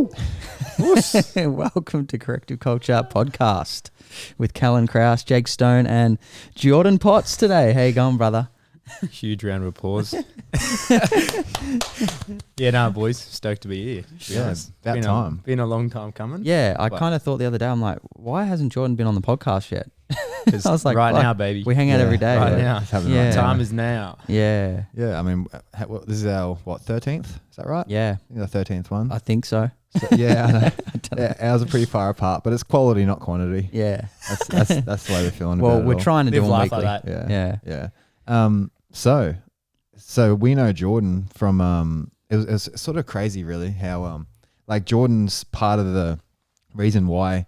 Woo! Welcome to Corrective Culture Podcast with Callan Krause, Jake Stone, and Jordan Potts today. How you going, brother? Huge round of applause. Yeah, no, boys, stoked to be here. Yeah, it's about time. Been a long time coming. Yeah, I kind of thought the other day, I'm like, why hasn't Jordan been on the podcast yet? Because I was like, right fuck, now, baby. we hang out every day. Right like, now. Yeah. Time is now. Yeah, Yeah, I mean, this is our, 13th? Is that right? yeah, I think the 13th one. I think so. So, yeah, I know. Yeah, ours are pretty far apart, but it's quality, not quantity. Yeah. That's the way we're feeling Well, about it we're all. trying to do Live them life weekly. like that. Yeah. Yeah. So we know Jordan from it was sort of crazy really how like Jordan's part of the reason why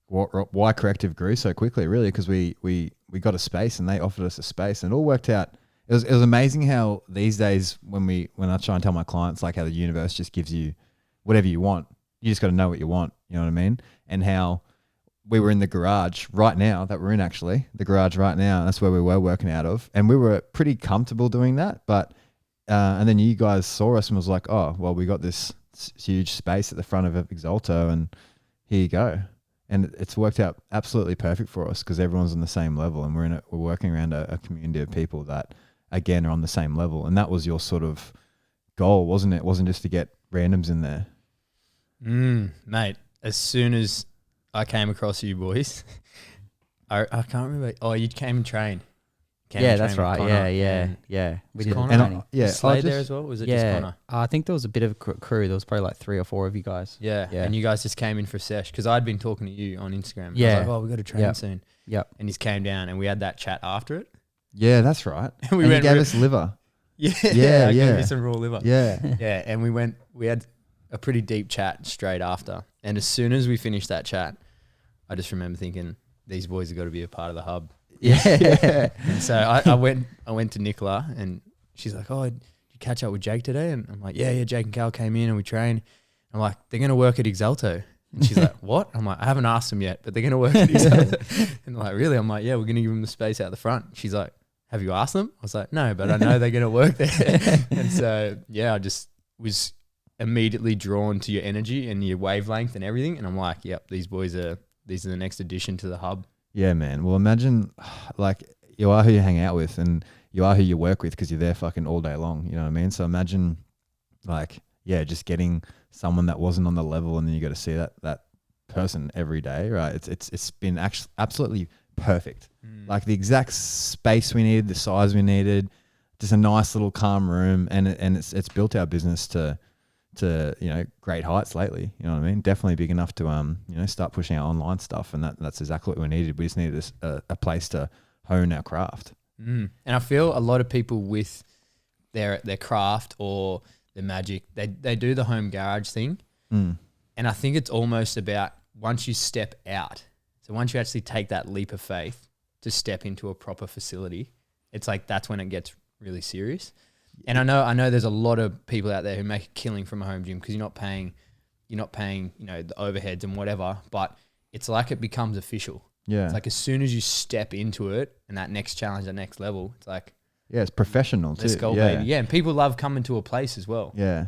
Corrective grew so quickly really because we got a space and they offered us a space and it all worked out. It was amazing how these days when I try and tell my clients like how the universe just gives you whatever you want. You just got to know what you want, you know what I mean? And how we were in the garage right now that we're in actually, the garage right now. That's where we were working out of. And we were pretty comfortable doing that. But, and then you guys saw us and was like, oh, well, we got this huge space at the front of Exalto and here you go. And it's worked out absolutely perfect for us because everyone's on the same level and we're working around a community of people that again are on the same level. And that was your sort of goal, wasn't it? It wasn't just to get randoms in there. Mate, as soon as I came across you boys, I can't remember. Oh, you came and trained. Yeah, that's right. Yeah. We did Connor? training. Was Slade there as well? Or was it just Connor? I think there was a bit of a crew. There was probably like 3 or 4 of you guys. Yeah. And you guys just came in for a sesh because I'd been talking to you on Instagram. Yeah. I was like, oh, we got to train soon. Yep. And he came down and we had that chat after it. Yeah, that's right. And you gave us liver. Yeah. Yeah. I gave you some raw liver. Yeah. Yeah. And we had a pretty deep chat straight after. And as soon as we finished that chat, I just remember thinking, these boys have got to be a part of the hub. Yeah. And so I went to Nicola and she's like, oh, did you catch up with Jake today? And I'm like, yeah, Jake and Cal came in and we trained. I'm like, they're going to work at Exalto. And she's like, what? I'm like, I haven't asked them yet, but they're going to work at Exalto. And they're like, really? I'm like, yeah, we're going to give them the space out the front. She's like, have you asked them? I was like, no, but I know they're going to work there. And so, yeah, I just was immediately drawn to your energy and your wavelength and everything. And I'm like, yep, these are the next addition to the hub. Yeah, man. Well, imagine like you are who you hang out with and you are who you work with because you're there fucking all day long. You know what I mean? So imagine like, yeah, just getting someone that wasn't on the level and then you got to see that person every day, right? It's been actually absolutely perfect. Like the exact space we needed, the size we needed, just a nice little calm room, and it's built our business to great heights lately. You know what I mean? Definitely big enough to start pushing our online stuff, and that's exactly what we needed. We just needed a place to hone our craft. And I feel a lot of people with their craft or their magic, they do the home garage thing, and I think it's almost about once you step out. So once you actually take that leap of faith to step into a proper facility, it's like that's when it gets really serious. And I know there's a lot of people out there who make a killing from a home gym because you're not paying, the overheads and whatever, but it's like it becomes official. Yeah. It's like as soon as you step into it and that next challenge, that next level, it's like, yeah, it's professional too. Let's go, baby. Yeah, and people love coming to a place as well. Yeah.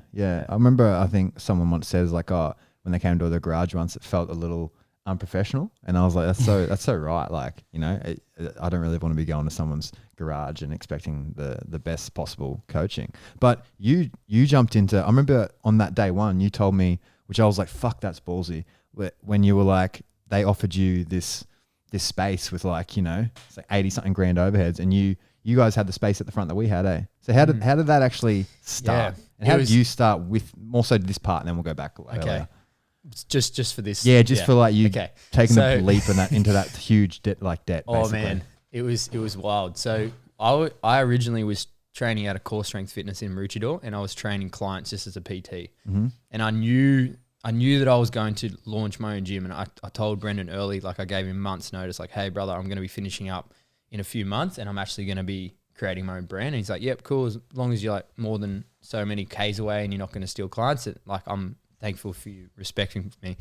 I remember, I think someone once says like, oh, when they came to the garage once, it felt a little unprofessional, and I was like, that's so right. Like, I don't really want to be going to someone's garage and expecting the best possible coaching. But you jumped into. I remember on that day one, you told me, which I was like, fuck, that's ballsy. When you were like, they offered you this space with like, it's like 80 something grand overheads, and you guys had the space at the front that we had, eh? So how did that actually start? Yeah, and how did you start with more so this part, and then we'll go back later. Okay. Just for this. Yeah, for like you taking the leap into that huge debt. Oh basically. Man, it was wild. So I originally was training out of Core Strength Fitness in Maroochydore, and I was training clients just as a PT. And I knew that I was going to launch my own gym, and I told Brendan early, like I gave him months notice, like, hey brother, I'm going to be finishing up in a few months, and I'm actually going to be creating my own brand. And he's like, yep, cool, as long as you're like more than so many Ks away and you're not going to steal clients. I'm thankful for you respecting me. I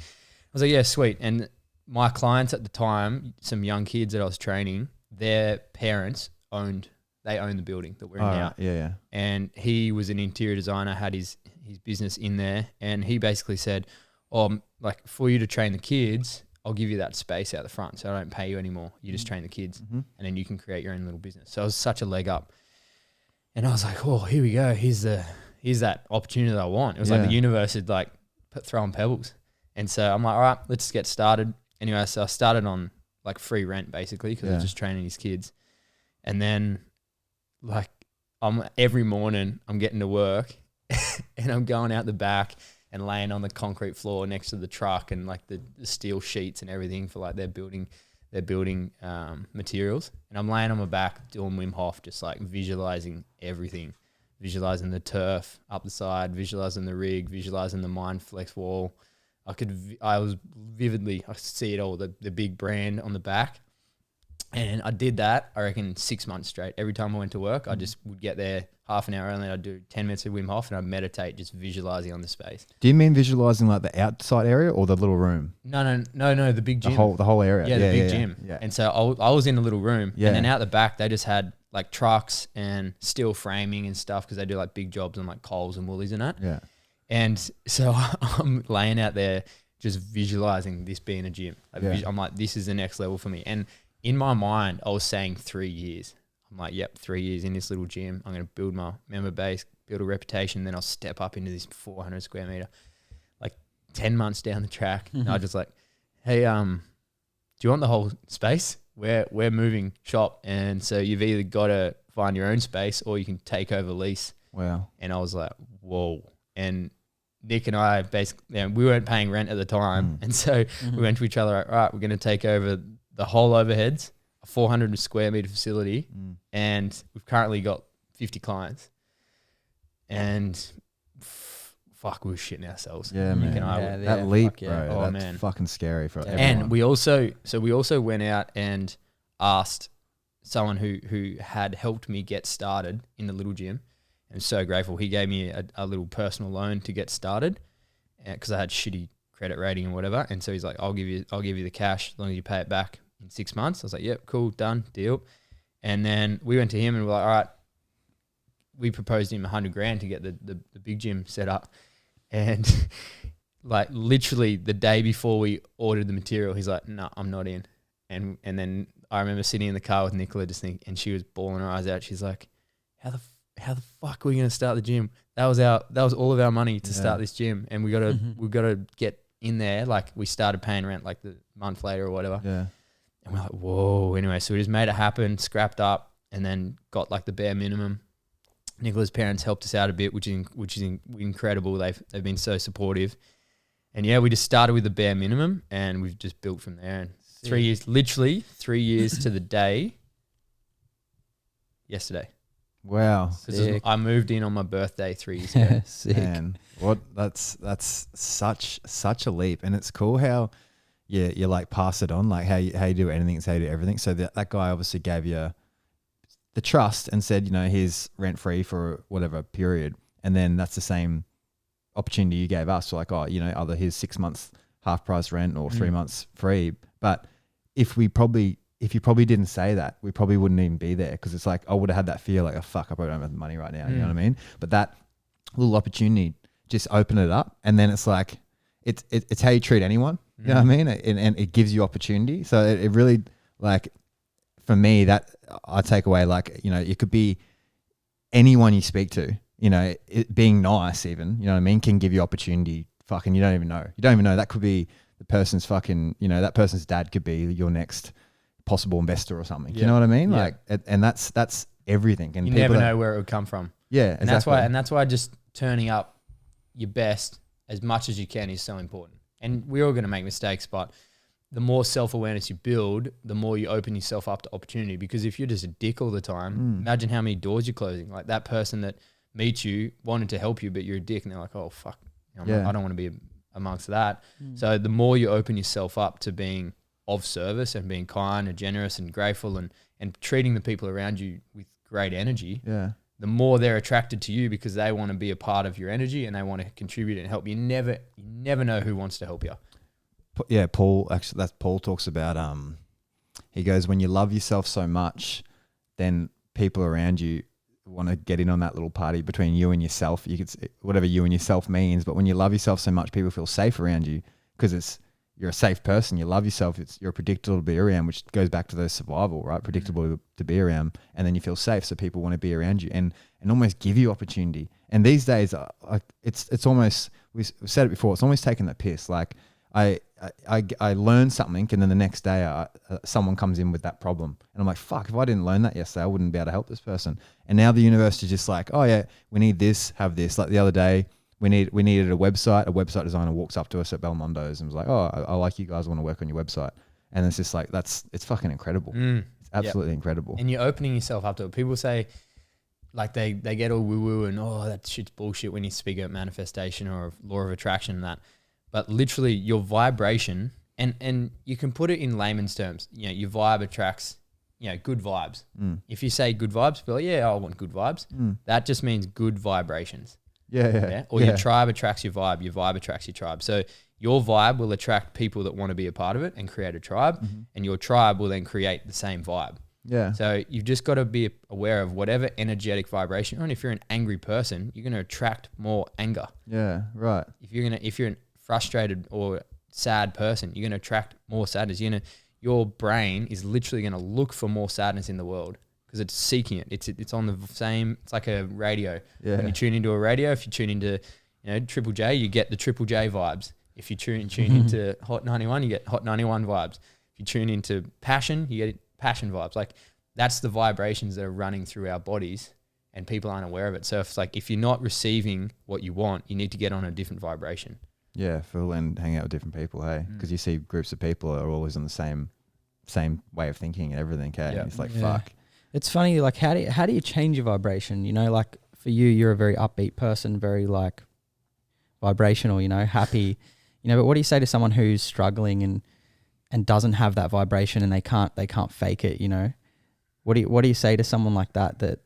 was like, yeah, sweet. And my clients at the time, some young kids that I was training, their parents owned the building that we're in now. Yeah. And he was an interior designer, had his business in there, and he basically said, like for you to train the kids, I'll give you that space out the front, so I don't pay you anymore. You just train the kids, and then you can create your own little business. So it was such a leg up, and I was like, oh, here we go. Here's that opportunity that I want. It was like the universe had like throwing pebbles, and so I'm like, all right, let's get started. Anyway, so I started on like free rent basically because I was just training his kids, and then like every morning I'm getting to work, and I'm going out the back and laying on the concrete floor next to the truck and like the steel sheets and everything for like their building materials. And I'm laying on my back doing Wim Hof, just like visualizing everything, visualizing the turf up the side, visualizing the rig, visualizing the Mindflex wall. I could see it all, the big brand on the back. And I did that, I reckon 6 months straight. Every time I went to work, I just would get there half an hour early and I'd do 10 minutes of Wim Hof and I'd meditate, just visualizing on the space. Do you mean visualizing like the outside area or the little room? No, the big gym. The whole area. Yeah, the big gym. Yeah. And so I was in a little room and then out the back, they just had like trucks and steel framing and stuff because they do like big jobs on like Coles and Woolies and that. Yeah. And so I'm laying out there just visualizing this being a gym. I'm like, this is the next level for me. And in my mind, I was saying 3 years. I'm like, yep, 3 years in this little gym. I'm going to build my member base, build a reputation. Then I'll step up into this 400 square meter. Like 10 months down the track, and I was just like, hey, do you want the whole space? We're moving shop. And so you've either got to find your own space or you can take over lease. Wow. And I was like, whoa. And Nick and I basically, we weren't paying rent at the time. And so we went to each other like, all right, we're going to take over the whole overheads, a 400 square meter facility, and we've currently got 50 clients. And fuck, we were shitting ourselves. Yeah, man. That leap, bro. Oh, that's man. fucking scary for everyone. And we also went out and asked someone who had helped me get started in the little gym. I'm so grateful. He gave me a little personal loan to get started because I had shitty credit rating and whatever. And so he's like, I'll give you the cash as long as you pay it back in 6 months. I was like, yep, cool, done, deal. And then we went to him and we're like, all right, we proposed him $100,000 to get the big gym set up. And like literally the day before we ordered the material, he's like, no, I'm not in. And then I remember sitting in the car with Nicola just thinking, and she was bawling her eyes out. She's like, how the fuck are we going to start the gym? That was all of our money to start this gym. And we got to get in there. Like we started paying rent like the month later or whatever. Yeah. And we're like, whoa. Anyway, so we just made it happen, scrapped up, and then got like the bare minimum. Nicola's parents helped us out a bit, which is incredible. They've been so supportive. And yeah, we just started with the bare minimum and we've just built from there. And 3 years, literally 3 years to the day yesterday. Wow. Because I moved in on my birthday 3 years ago. Sick. Man, that's such a leap. And it's cool how you like pass it on, like how you do anything, it's how you do everything. So that guy obviously gave you the trust and said, here's rent free for whatever period. And then that's the same opportunity you gave us. So like, either here's 6 months half price rent or 3 months free. But if you probably didn't say that, we probably wouldn't even be there. Cause it's like, I would have had that fear like, oh fuck, I probably don't have the money right now. You know what I mean? But that little opportunity, just open it up. And then it's like, it's how you treat anyone. You know what I mean? And it gives you opportunity. So it really, like, for me, that I take away, like, it could be anyone you speak to, it being nice even, you know what I mean, can give you opportunity. Fucking, you don't even know. You don't even know. That could be the person's fucking, that person's dad could be your next possible investor or something. Yeah. You know what I mean? Yeah. Like, and that's everything. And you never know where it would come from. Yeah, and exactly. that's why just turning up your best as much as you can is so important. And we're all going to make mistakes, but the more self-awareness you build, the more you open yourself up to opportunity. Because if you're just a dick all the time, imagine how many doors you're closing. Like that person that meets you wanted to help you, but you're a dick, and they're like, oh fuck, I don't want to be amongst that. So the more you open yourself up to being of service and being kind and generous and grateful and treating the people around you with great energy, the more they're attracted to you because they want to be a part of your energy and they want to contribute and help. You never know who wants to help you. Yeah, Paul talks about, he goes, when you love yourself so much, then people around you want to get in on that little party between you and yourself. You could say whatever you and yourself means, but when you love yourself so much, people feel safe around you because you're a safe person. You love yourself. You're predictable to be around, which goes back to the survival, right? Predictable to be around, and then you feel safe, so people want to be around you and almost give you opportunity. And these days, it's almost, we've said it before, it's almost taking the piss. Like I learn something, and then the next day someone comes in with that problem, and I'm like, fuck, if I didn't learn that yesterday, I wouldn't be able to help this person. And now the universe is just like, oh yeah, we need this, have this. Like the other day, we needed a website designer walks up to us at Belmondo's and was like, oh, I like you guys, want to work on your website. And it's just like, it's fucking incredible. It's absolutely incredible. And you're opening yourself up to it. People say, like they get all woo-woo and, oh, that shit's bullshit when you speak about manifestation or law of attraction and that. But literally your vibration, and you can put it in layman's terms, your vibe attracts, good vibes. If you say good vibes, people are like, yeah, I want good vibes. That just means good vibrations. Yeah. Or your tribe attracts your vibe attracts your tribe. So your vibe will attract people that want to be a part of it and create a tribe, and your tribe will then create the same vibe. Yeah. So you've just got to be aware of whatever energetic vibration. And if you're an angry person, you're going to attract more anger. Yeah, right. If you're a frustrated or sad person, you're going to attract more sadness. Your brain is literally going to look for more sadness in the world because it's seeking it. It's on the same. It's like a radio. Yeah. When you tune into a radio, if you tune into Triple J, you get the Triple J vibes. If you tune into Hot 91, you get Hot 91 vibes. If you tune into Passion, you get Passion vibes. Like that's the vibrations that are running through our bodies, and people aren't aware of it. So if you're not receiving what you want, you need to get on a different vibration. Yeah, Phil, and hang out with different people, hey, because you see groups of people are always on the same way of thinking and everything, hey. It's like fuck. It's funny, like how do you change your vibration? Like for you, you're a very upbeat person, very like vibrational, happy, But what do you say to someone who's struggling and doesn't have that vibration and they can't fake it? What do you say to someone like that?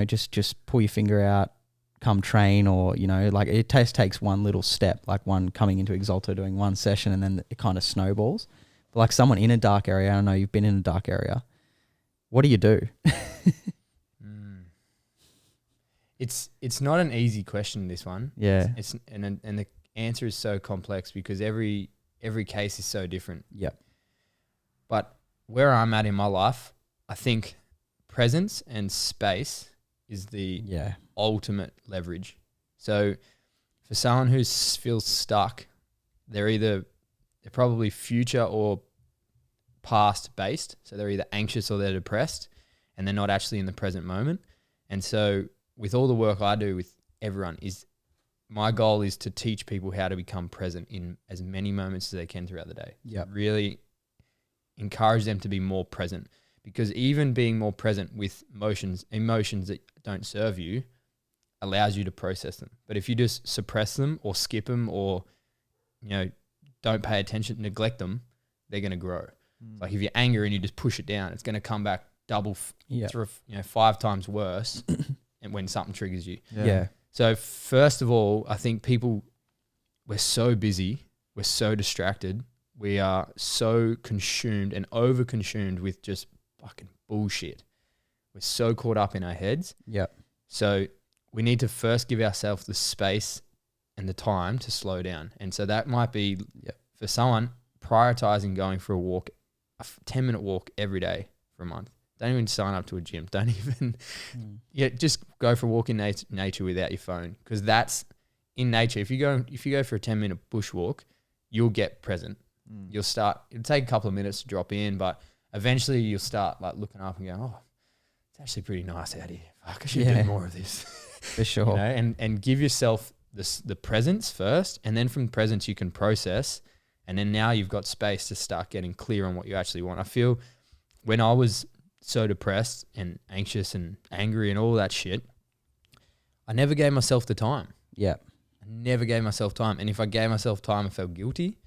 Just pull your finger out, come train, or like it takes one little step, like one coming into Exalto, doing one session, and then it kind of snowballs. But like someone in a dark area, I know you've been in a dark area. What do you do? It's not an easy question, this one. Yeah. And the answer is so complex because every case is so different. Yep. But where I'm at in my life, I think presence and space is the ultimate leverage. So for someone who feels stuck, they're probably future or past based. So they're either anxious or they're depressed, and they're not actually in the present moment. And so with all the work I do with everyone, my goal is to teach people how to become present in as many moments as they can throughout the day. Yep. Really encourage them to be more present, because even being more present with emotions that don't serve you allows you to process them. But if you just suppress them or skip them or, don't pay attention, neglect them, they're going to grow. Like if you're angry and you just push it down, it's going to come back double, 5 times worse and when something triggers you. Yeah. So first of all, I think we're so busy, we're so distracted, we are so consumed and over-consumed with just fucking bullshit. We're so caught up in our heads. Yep. So we need to first give ourselves the space and the time to slow down. And so that might be, for someone, prioritizing going for a walk, a 10-minute walk every day for a month. Don't even sign up to a gym. Don't even, just go for a walk in nature without your phone, because that's in nature. If you go for a 10-minute bushwalk, you'll get present. It'll take a couple of minutes to drop in, but eventually you'll start like looking up and going, oh, it's actually pretty nice out here. Fuck, I should do more of this. For sure. And give yourself the presence first, and then from the presence you can process, and then now you've got space to start getting clear on what you actually want. I feel when I was so depressed and anxious and angry and all that shit, I never gave myself the time. Yeah. I never gave myself time. And if I gave myself time, I felt guilty,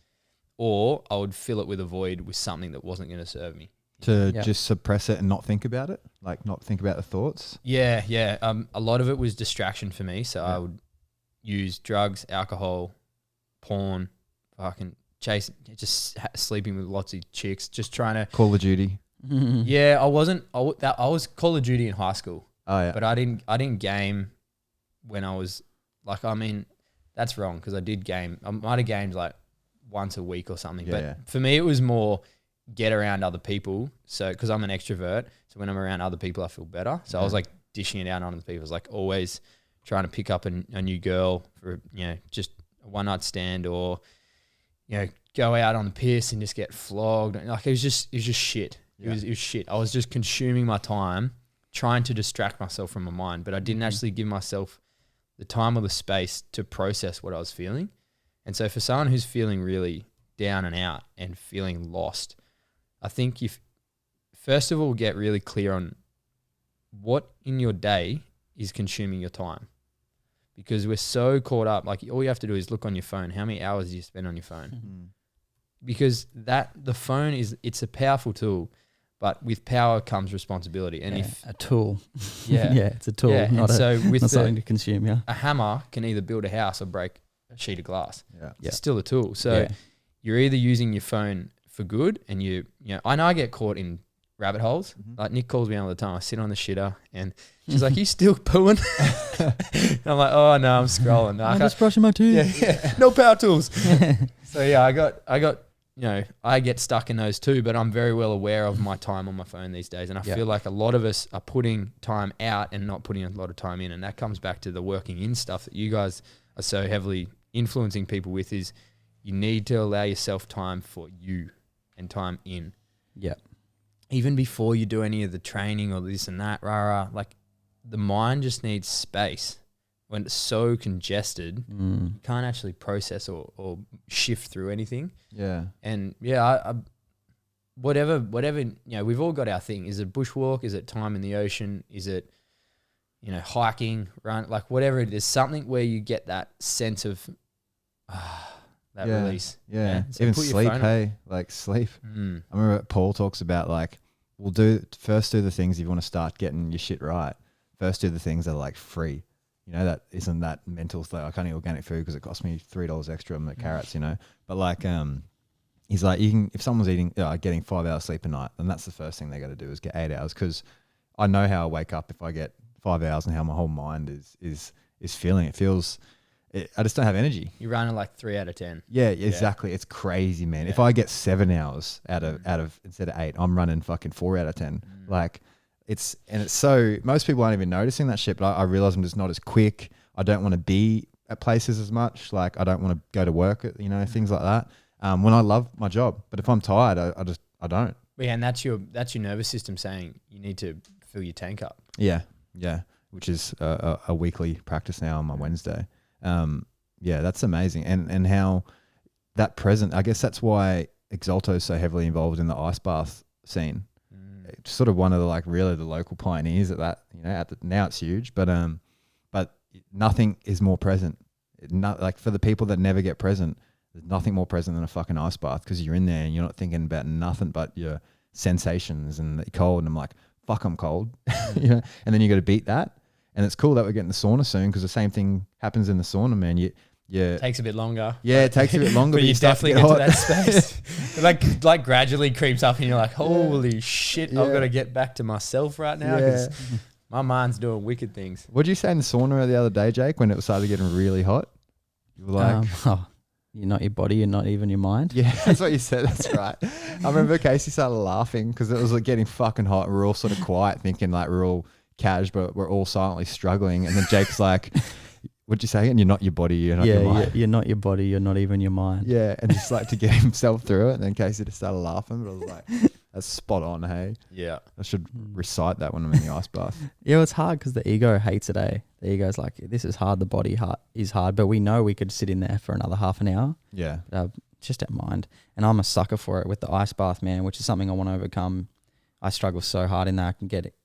or I would fill it with a void with something that wasn't going to serve me. To just suppress it and not think about it? Like not think about the thoughts? Yeah. A lot of it was distraction for me. So I would use drugs, alcohol, porn, fucking sleeping with lots of chicks, just trying to... Call of Duty. Yeah, I was Call of Duty in high school. Oh yeah. But I didn't game when I was like, I mean, that's wrong because I did game. I might have gamed like once a week or something. But for me, it was more get around other people. So because I'm an extrovert, so when I'm around other people, I feel better. So I was like dishing it out on other people. I was like always trying to pick up a new girl for, you know, just a one night stand, or, you know, go out on the piss and just get flogged. Like it was just shit. It was shit. I was just consuming my time trying to distract myself from my mind, but I didn't actually give myself the time or the space to process what I was feeling. And so for someone who's feeling really down and out and feeling lost, I think you first of all get really clear on what in your day is consuming your time. Because we're so caught up, like all you have to do is look on your phone. How many hours do you spend on your phone? Because the phone it's a powerful tool, but with power comes responsibility. And if a tool, yeah, it's a tool, not something to consume. Yeah, a hammer can either build a house or break a sheet of glass. Yeah, it's still a tool. So you're either using your phone for good, and you know, I know I get caught in rabbit holes. Like Nick calls me all the time. I sit on the shitter and she's like, "You still pooing?" And I'm like, "Oh no, I'm scrolling. I'm just brushing my teeth. Yeah. No power tools." So yeah, I got. You know, I get stuck in those too, but I'm very well aware of my time on my phone these days. And I feel like a lot of us are putting time out and not putting a lot of time in. And that comes back to the working in stuff that you guys are so heavily influencing people with, is you need to allow yourself time for you and time in. Yeah. Even before you do any of the training or this and that, like the mind just needs space. When it's so congested, you can't actually process or shift through anything. Yeah. And I whatever, you know, we've all got our thing. Is it bushwalk? Is it time in the ocean? Is it, you know, hiking, run, like whatever it is, something where you get that sense of that release. Yeah. So even put your sleep, phone hey, like sleep. I remember Paul talks about like, we'll do the things if you want to start getting your shit right. First do the things that are like free. You know, that isn't that mental thing. I can't eat organic food because it costs me $3 extra on the carrots, you know. But like, he's like, if someone's getting 5 hours sleep a night, then that's the first thing they got to do is get 8 hours. Because I know how I wake up if I get 5 hours and how my whole mind is feeling. It feels, I just don't have energy. You're running like 3 out of 10. Yeah, exactly. It's crazy, man. If I get 7 hours out of instead of 8, I'm running fucking 4 out of 10. Like. It's so most people aren't even noticing that shit, but I realize I'm just not as quick. I don't want to be at places as much. Like I don't want to go to work, you know, things like that. When I love my job, but if I'm tired, I don't. Yeah, and that's your nervous system saying you need to fill your tank up. Yeah, which is a weekly practice now on my Wednesday. Yeah, that's amazing, and how that present. I guess that's why Exalto is so heavily involved in the ice bath scene. Sort of one of the like really the local pioneers at that, you know, now it's huge, but nothing is more present. Like for the people that never get present, there's nothing more present than a fucking ice bath, because you're in there and you're not thinking about nothing but your sensations and the cold. And I'm like, fuck, I'm cold, you know. And then you got to beat that. And it's cool that we're getting the sauna soon, because the same thing happens in the sauna, man. It takes a bit longer. Yeah, it takes a bit longer. But you definitely get to that space. like gradually creeps up and you're like, holy shit, I've got to get back to myself right now, because my mind's doing wicked things. What did you say in the sauna the other day, Jake, when it started getting really hot? You were like... you're not your body, you're not even your mind. Yeah, that's what you said. That's right. I remember Casey started laughing because it was like getting fucking hot. We're all sort of quiet thinking like we're all cash, but we're all silently struggling. And then Jake's like... What'd you say? And you're not your body, you're not your mind. You're not your body, you're not even your mind. Yeah, and just like to get himself through it. And then Casey just started laughing, but I was like, that's spot on, hey? Yeah. I should recite that when I'm in the ice bath. Yeah, it's hard because the ego hates it, eh? The ego's like, this is hard, the body is hard, but we know we could sit in there for another half an hour. Yeah. Just our mind. And I'm a sucker for it with the ice bath, man, which is something I want to overcome. I struggle so hard in that.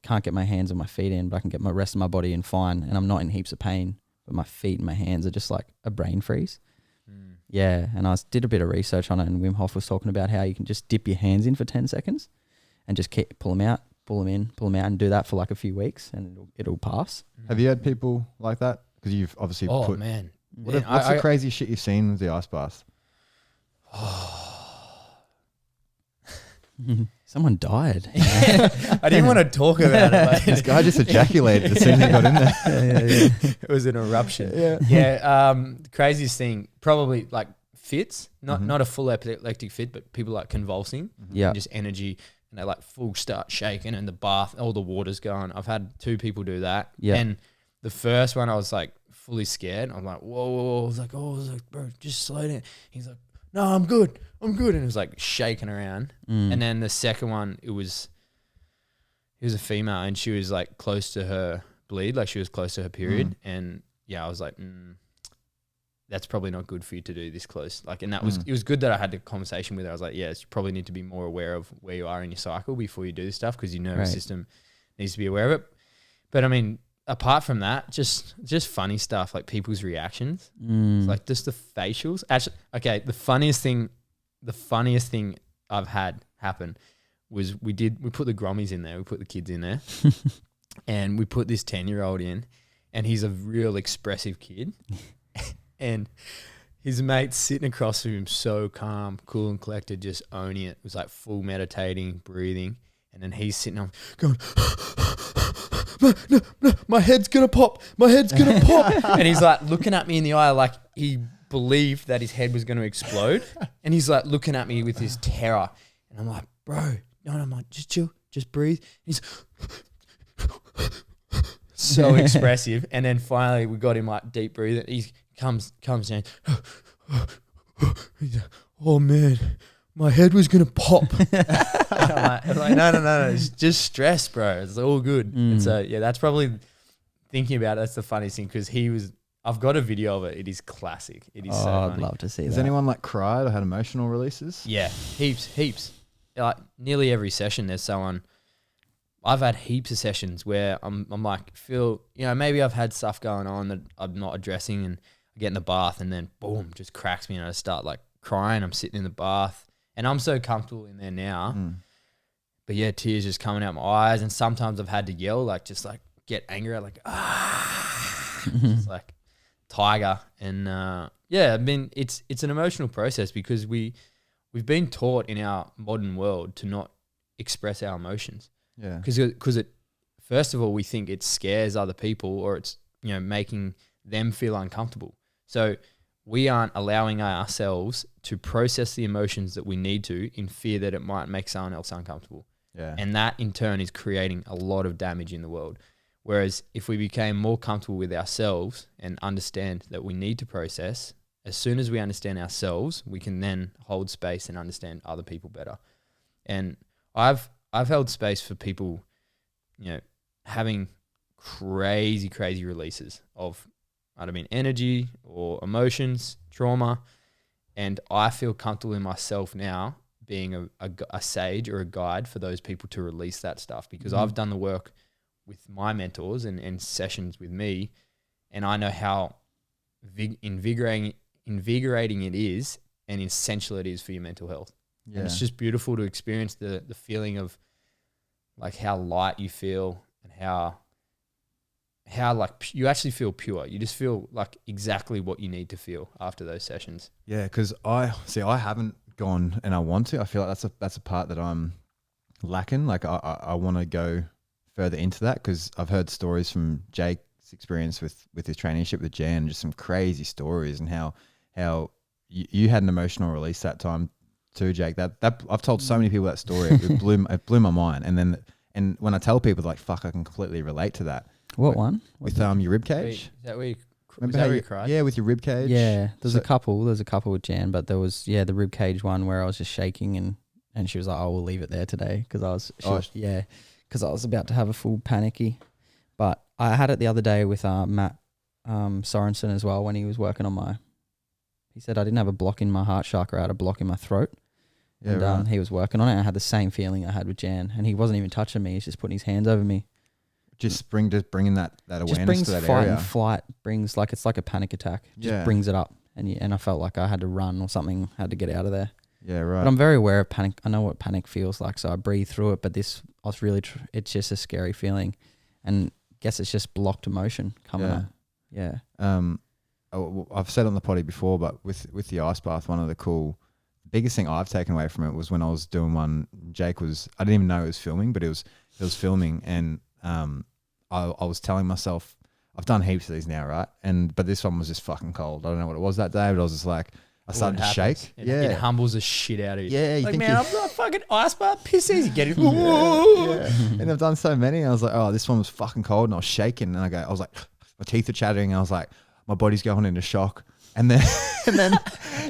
Can't get my hands or my feet in, but I can get my rest of my body in fine, and I'm not in heaps of pain. But my feet and my hands are just like a brain freeze. Yeah, and I did a bit of research on it, and Wim Hof was talking about how you can just dip your hands in for 10 seconds and just pull them out, pull them in, pull them out, and do that for like a few weeks, and it'll pass. Have you had people like that? Because you've obviously man. What's the crazy shit you've seen with the ice bath? Someone died. I didn't want to talk about it. This guy just ejaculated as soon as he got in there. It was an eruption. The craziest thing, probably like fits, not a full epileptic fit, but people like convulsing, Yeah. just energy, and they like full start shaking, and the bath, all the water's going. I've had 2 people do that, and the first one I was like fully scared. I'm like, whoa. I was like, bro, just slow down. He's like, no, I'm good. And it was like shaking around. And then the second one, it was a female, and she was like close to her bleed, like she was close to her period. And yeah, I was like, that's probably not good for you to do this close. Like, and that was, it was good that I had the conversation with her. I was like, yes, you probably need to be more aware of where you are in your cycle before you do this stuff, because your nervous system needs to be aware of it. But I mean, apart from that, just funny stuff, like people's reactions, like just the facials. Actually, okay, the funniest thing I've had happen was we put the grommies in there, we put the kids in there, and we put this 10-year-old in, and he's a real expressive kid, and his mate's sitting across from him, so calm, cool and collected, just owning it. It was like full meditating, breathing, and then he's sitting on going, no, my head's gonna pop, and he's like looking at me in the eye like he believed that his head was going to explode, and he's like looking at me with this terror, and I'm like, bro, no, I'm like, just chill, just breathe. And he's so expressive, and then finally we got him like deep breathing. He comes down, he's like, oh man, my head was gonna pop. I'm like, no, it's just stress, bro. It's all good. And so yeah, that's probably, thinking about it, that's the funniest thing, because I've got a video of it. It is classic. It is so funny. I'd love to see that. Has anyone like cried or had emotional releases? Yeah, heaps. Like nearly every session, there's someone. I've had heaps of sessions where I'm like, maybe I've had stuff going on that I'm not addressing, and I get in the bath, and then boom, just cracks me, and I start like crying. I'm sitting in the bath, and I'm so comfortable in there now. But yeah, tears just coming out my eyes, and sometimes I've had to yell, like just like get angry, like it's like tiger. And I mean, it's an emotional process, because we've been taught in our modern world to not express our emotions. Yeah. Because it, first of all, we think it scares other people, or it's, making them feel uncomfortable. So we aren't allowing ourselves to process the emotions that we need to, in fear that it might make someone else uncomfortable. Yeah. And that in turn is creating a lot of damage in the world. Whereas if we became more comfortable with ourselves and understand that we need to process, as soon as we understand ourselves, we can then hold space and understand other people better. And I've held space for people, having crazy releases of, energy or emotions, trauma. And I feel comfortable in myself now being a sage or a guide for those people to release that stuff, because I've done the work with my mentors and sessions with me, and I know how invigorating it is, and essential it is for your mental health. Yeah. And it's just beautiful to experience the feeling of like how light you feel, and how like you actually feel pure. You just feel like exactly what you need to feel after those sessions. Yeah, because I haven't gone, and I want to. I feel like that's a part that I'm lacking. Like I want to go further into that, because I've heard stories from Jake's experience with his traineeship with Jan, just some crazy stories, and how you had an emotional release that time too, Jake. That I've told so many people that story. It blew my mind. And when I tell people, they're like, fuck, I can completely relate to that. What one? With your rib cage. Is that where you, Remember how how you cried? Yeah, with your rib cage. Yeah, there's a couple with Jan, but there was the rib cage one where I was just shaking, and she was like, "Oh, we'll leave it there today," because I was about to have a full panicky. But I had it the other day with Matt Sorensen as well, when he was working on he said I didn't have a block in my heart chakra, I had a block in my throat. Yeah, and right. he was working on it, and I had the same feeling I had with Jan, and he wasn't even touching me, he's just putting his hands over me. Just bringing that awareness just brings to that fight area. and flight, brings like, it's like a panic attack. Just brings it up, and I felt like I had to run or something, had to get out of there. Yeah, right. But I'm very aware of panic. I know what panic feels like, so I breathe through it. But this, I was really, it's just a scary feeling, and I guess it's just blocked emotion coming up. Yeah. I've said on the potty before, but with the ice bath, one of the cool biggest thing I've taken away from it was when I was doing one. Jake was, I didn't even know it was filming, but it was filming, and I was telling myself, I've done heaps of these now, right? But this one was just fucking cold. I don't know what it was that day, but I was just like, I started to shake. It humbles the shit out of you. Yeah, you like, think man, I'm not fucking ice bath, piss easy, get it. And I've done so many. And I was like, oh, this one was fucking cold, and I was shaking, and I was like, my teeth are chattering, and I was like, my body's going into shock. And then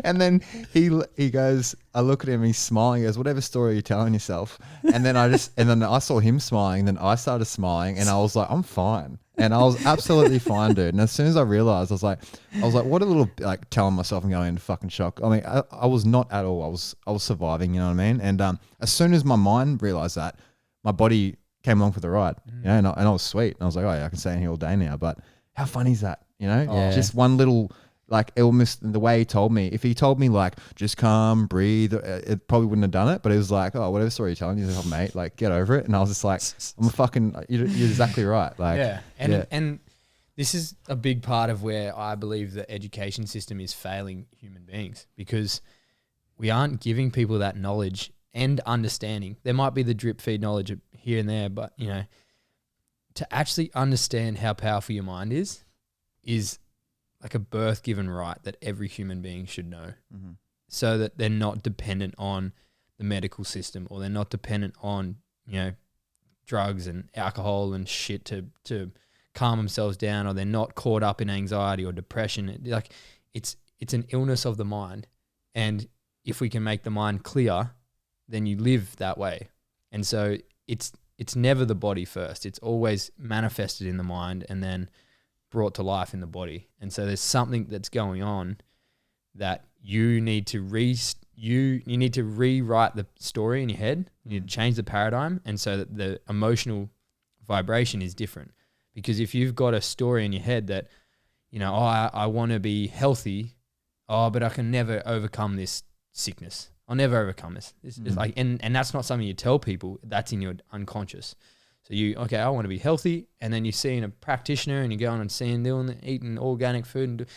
and then he goes, I look at him, he's smiling, he goes, whatever story you're telling yourself. And then I saw him smiling, then I started smiling, and I was like, I'm fine. And I was absolutely fine, dude. And as soon as I realized, I was like, what a little, like, telling myself I'm going into fucking shock. I mean, I was not at all. I was surviving, you know what I mean? And as soon as my mind realized that, my body came along for the ride, you know, and I was sweet. And I was like, oh yeah, I can stay in here all day now. But how funny is that? You know, just one little, like, illness. The way he told me, if he told me like, just calm, breathe, it probably wouldn't have done it. But it was like, oh, whatever story you're telling, you're like, oh, mate, like, get over it. And I was just like, I'm a fucking, you're exactly right. Like, and this is a big part of where I believe the education system is failing human beings, because we aren't giving people that knowledge and understanding. There might be the drip feed knowledge here and there, but, you know, to actually understand how powerful your mind is like a birth given right that every human being should know, so that they're not dependent on the medical system, or they're not dependent on, you know, drugs and alcohol and shit to calm themselves down, or they're not caught up in anxiety or depression. Like, it's an illness of the mind. And if we can make the mind clear, then you live that way. And so it's never the body first. It's always manifested in the mind and then brought to life in the body. And so there's something that's going on that you need to you need to rewrite the story in your head. You need to change the paradigm, and so that the emotional vibration is different. Because if you've got a story in your head that, you know, oh, I want to be healthy, oh, but I can never overcome this sickness. I'll never overcome this. This is like, and that's not something you tell people. That's in your unconscious. So I want to be healthy, and then you're seeing a practitioner, and you're going and eating organic food,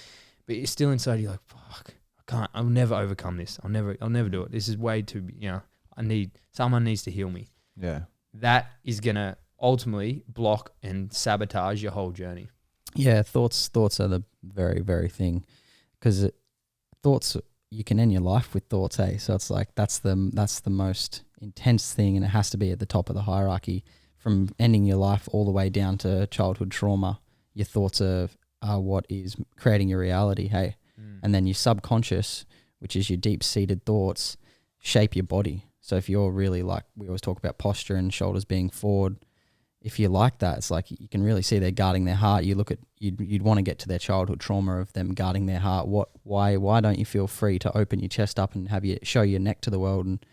but you're still inside. You're like, fuck, I can't. I'll never overcome this. I'll never do it. This is way too. You know, someone needs to heal me. Yeah, that is gonna ultimately block and sabotage your whole journey. Yeah, thoughts are the very, very thing, because thoughts, you can end your life with thoughts, hey? So it's like that's the most intense thing, and it has to be at the top of the hierarchy. From ending your life all the way down to childhood trauma, your thoughts are what is creating your reality, hey? And then your subconscious, which is your deep-seated thoughts, shape your body. So if you're really, like, we always talk about posture and shoulders being forward, if you like that, it's like you can really see they're guarding their heart. You look at, you'd want to get to their childhood trauma of them guarding their heart. Why don't you feel free to open your chest up and show your neck to the world and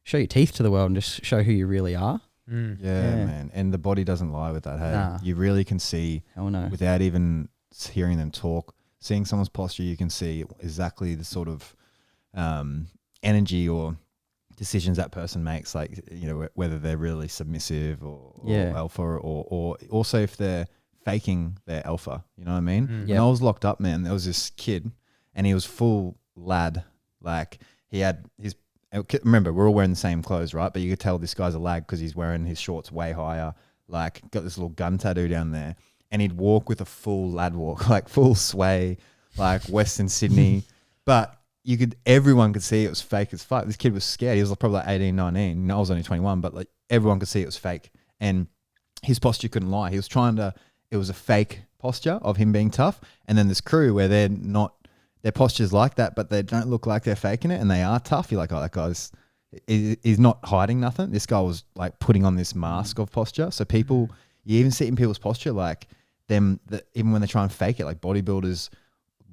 show your teeth to the world and just show who you really are? Yeah, man. And the body doesn't lie with that, hey? Nah. You really can see, without even hearing them talk, seeing someone's posture, you can see exactly the sort of energy or decisions that person makes, like, you know, whether they're really submissive or alpha, or also if they're faking their alpha, you know what I mean? When I was locked up, man, there was this kid, and he was full lad. Like, he had his, remember, we're all wearing the same clothes, right? But you could tell this guy's a lad because he's wearing his shorts way higher, like, got this little gun tattoo down there, and he'd walk with a full lad walk, like full sway, like Western Sydney. But everyone could see it was fake as fuck. This kid was scared. He was probably like 18, 19. I was only 21, but like everyone could see it was fake. And his posture couldn't lie. He was it was a fake posture of him being tough. And then this crew where they're not, their posture's like that, but they don't look like they're faking it, and they are tough. You're like, oh, that guy's, he's not hiding nothing. This guy was like putting on this mask of posture. So people, you even see it in people's posture, like even when they try and fake it, like bodybuilders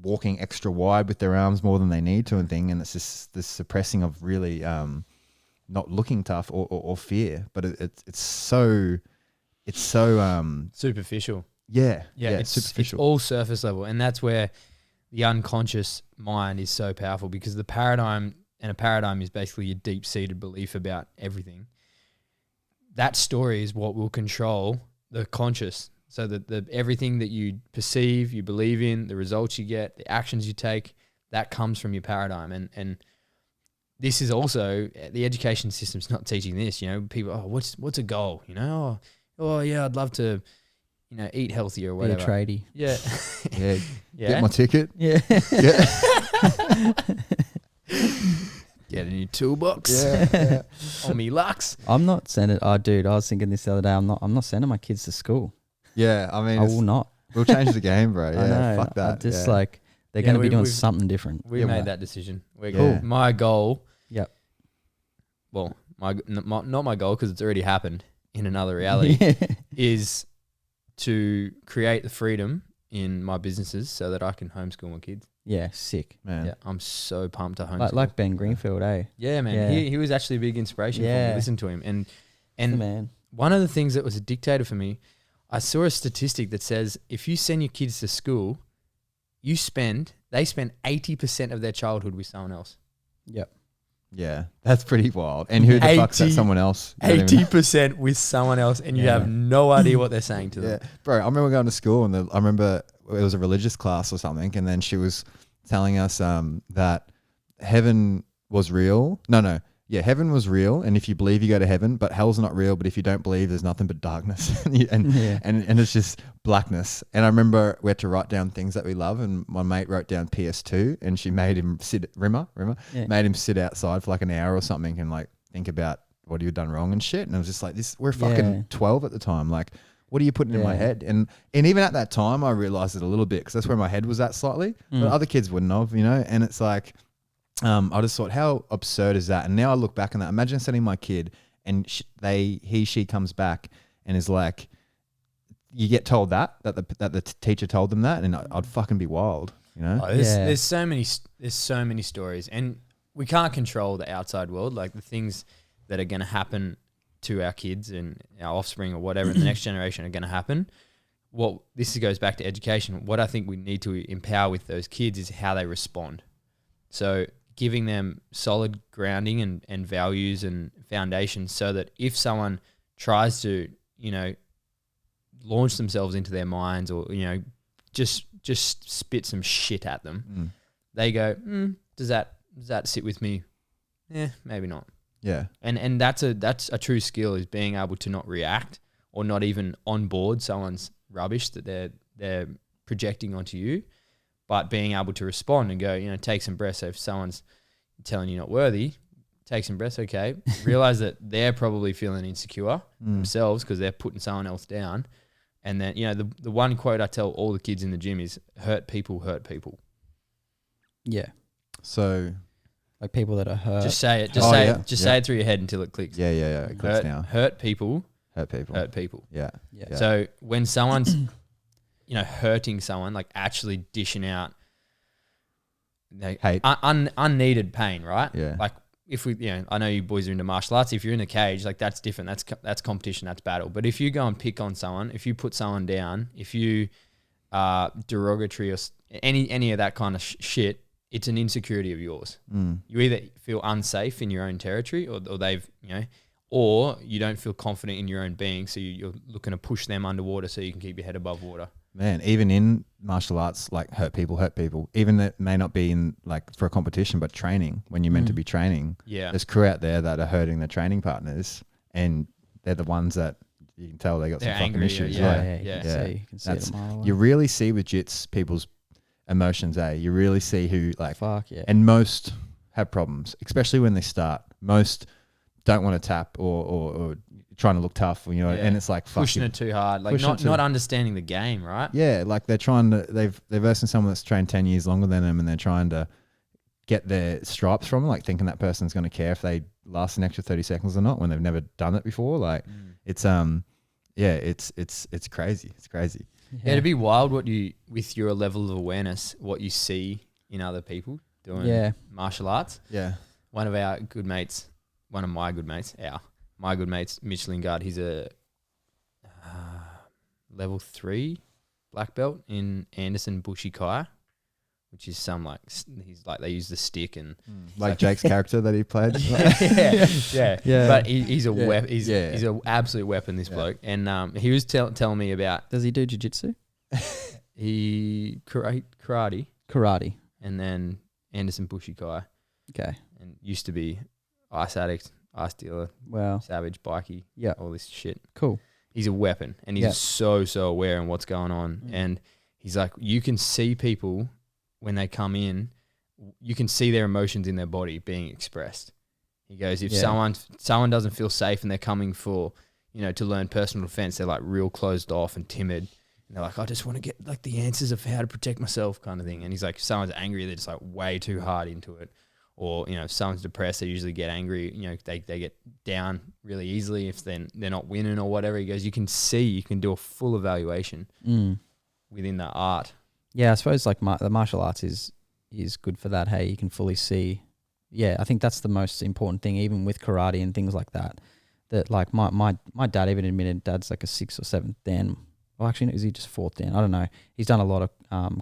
walking extra wide with their arms more than they need to and thing, and it's just this suppressing of really not looking tough or fear, but it's so superficial. It's superficial. It's all surface level, and that's where the unconscious mind is so powerful, because the paradigm, and a paradigm is basically your deep-seated belief about everything. That story is what will control the conscious. So that everything that you perceive, you believe in, the results you get, the actions you take, that comes from your paradigm. And this is also the education system's not teaching this. You know, people, what's a goal? You know, yeah, I'd love to, you know, eat healthier or Be a whatever. tradie. Yeah, Yeah. yeah. Get my ticket. Yeah. Yeah. Get a new toolbox. Yeah. On me Lux. I'm not sending. Oh, dude, I was thinking this the other day. I'm not sending my kids to school. Yeah. I mean, I will not. we'll change the game, bro. Yeah. I know. Fuck that. I just yeah. like they're Yeah, going to be doing we've- something different. We Yeah, made well. that decision. We're Cool. My goal. Yep. Well, not my goal because it's already happened in another reality. Is to create the freedom in my businesses so that I can homeschool my kids. Yeah, sick. Man. Yeah, I'm so pumped to homeschool. Like Ben Greenfield, eh? Yeah, man. Yeah. He was actually a big inspiration for me Yeah. to listen to him. The And man. one of the things that was a dictator for me, I saw a statistic that says if you send your kids to school, they spend 80% of their childhood with someone else. Yep. Yeah. That's pretty wild. And who the fuck's that 80 someone else? You don't even know. 80% with someone else, and you Yeah. have no idea what they're saying to Yeah, them. bro. I remember going to school, and I remember it was a religious class or something, and then she was telling us that heaven was real. Yeah, heaven was real, and if you believe, you go to heaven. But hell's not real. But if you don't believe, there's nothing but darkness, and Yeah. and it's just blackness. And I remember we had to write down things that we love, and my mate wrote down PS2, and she made him sit. Rimmer, Yeah. made him sit outside for like an hour or something, and like think about what you've done wrong and shit. And I was just like, we're fucking Yeah. 12 at the time, like. What are you putting in my Yeah. head? And even at that time, I realized it a little bit because that's where my head was at slightly. But other kids wouldn't have, you know. And it's like, I just thought, how absurd is that? And now I look back on that. Imagine sending my kid, and she comes back and is like, you get told that the teacher told them that, and I'd fucking be wild, you know. Oh, there's so many stories, and we can't control the outside world, like the things that are going to happen to our kids and our offspring or whatever in the next generation are going to happen. This goes back to education. What I think we need to empower with those kids is how they respond. So giving them solid grounding and values and foundations so that if someone tries to, you know, launch themselves into their minds or, you know, just spit some shit at them, they go, does that sit with me? Maybe not. Yeah. And that's a true skill, is being able to not react or not even on board someone's rubbish that they're projecting onto you, but being able to respond and go, you know, take some breaths. So if someone's telling you not worthy, take some breaths, okay. Realize that they're probably feeling insecure themselves because they're putting someone else down. And then, you know, the one quote I tell all the kids in the gym is, hurt people hurt people. Yeah. So Like people that are hurt. Just say it. Say it through your head until it clicks. yeah. It clicks now. Hurt people Hurt people. hurt people. Yeah. Yeah. So when someone's, you know, hurting someone, like actually dishing out, you know, Hate. unneeded pain, right? Yeah. Like if we, you know, I know you boys are into martial arts. If you're in a cage, like that's different. That's competition. That's battle. But if you go and pick on someone, if you put someone down, if you derogatory or any of that kind of shit, it's an insecurity of yours. You either feel unsafe in your own territory, or they've, you know, or you don't feel confident in your own being, so you're looking to push them underwater so you can keep your head above water. Man, even in martial arts, like hurt people. Even that may not be in like for a competition, but training, when you're meant to be training. Yeah. There's crew out there that are hurting their training partners, and they're the ones that you can tell they got They're some fucking angry, issues. yeah. You can Yeah. see, you can see it a mile away. You really see with jits people's emotions, You really see who like, Fuck yeah. and most have problems, especially when they start. Most don't want to tap or trying to look tough, you know, Yeah. and it's like Pushing it too hard, like not understanding the game, right? Yeah, like they're trying to they're versing someone that's trained 10 years longer than them, and they're trying to get their stripes from them, like thinking that person's going to care if they last an extra 30 seconds or not when they've never done it before. Like it's it's crazy. It's crazy. Yeah, it'd be wild with your level of awareness, what you see in other people doing martial arts. Yeah. One of my good mates, Mitch Lingard, he's a level 3 black belt in Anderson Bushikai, which is he's like, they use the stick and Like Jake's character that he played. yeah. But he's a weapon. He's Yeah. an absolute weapon, this bloke. And he was telling me about, Does he do jiu-jitsu? he karate Karate. and then Anderson Bushikai. Okay. And used to be ice addict, ice dealer, Wow. savage, bikey, Yeah. all this shit. Cool. He's a weapon, and he's Yeah. so aware of what's going on. Mm. And he's like, you can see people when they come in, you can see their emotions in their body being expressed. He goes, if Yeah. someone doesn't feel safe and they're coming for, to learn personal defense, they're like real closed off and timid. And they're like, I just want to get like the answers of how to protect myself kind of thing. And he's like, if someone's angry, they're just like way too hard into it. Or, if someone's depressed, they usually get angry. They get down really easily if they're not winning or whatever. He goes, you can do a full evaluation within the art. Yeah, I suppose like the martial arts is good for that. Hey, you can fully see. Yeah, I think that's the most important thing, even with karate and things like that. That like my dad even admitted Dad's like a 6th or 7th Dan. Well, actually, no, is he just 4th Dan? I don't know. He's done a lot of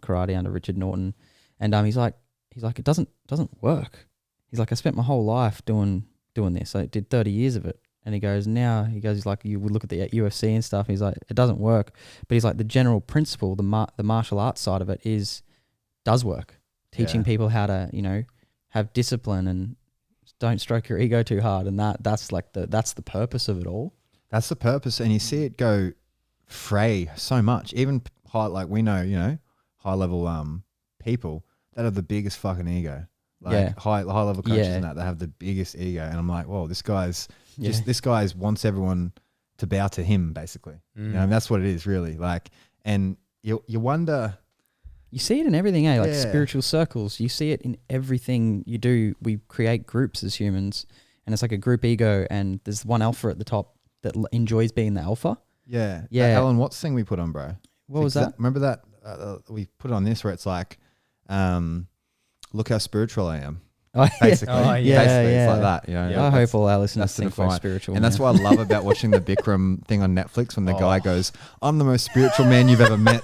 karate under Richard Norton, and he's like it doesn't work. He's like, I spent my whole life doing this. I did 30 years of it. And he goes, he's like, you would look at the UFC and stuff. He's like, it doesn't work. But he's like, the general principle, the martial arts side of it does work. Teaching people how to, have discipline and don't stroke your ego too hard. And that's the purpose of it all. That's the purpose. And you see it go fray so much. Even we know, high level people that have the biggest fucking ego. Like high level coaches and that have the biggest ego. And I'm like, whoa, this guy's wants everyone to bow to him, basically. And that's what it is, really. Like, and you wonder. You see it in everything, like spiritual circles. You see it in everything you do. We create groups as humans, and it's like a group ego, and there's one alpha at the top that enjoys being the alpha. Yeah. That Alan Watts thing we put on, bro. What was that? Remember that? We put it on this where it's like, look how spiritual I am. Basically. Basically, it's like that. I hope all our listeners think we're spiritual. And that's what I love about watching the Bikram thing on Netflix when the guy goes, I'm the most spiritual man you've ever met.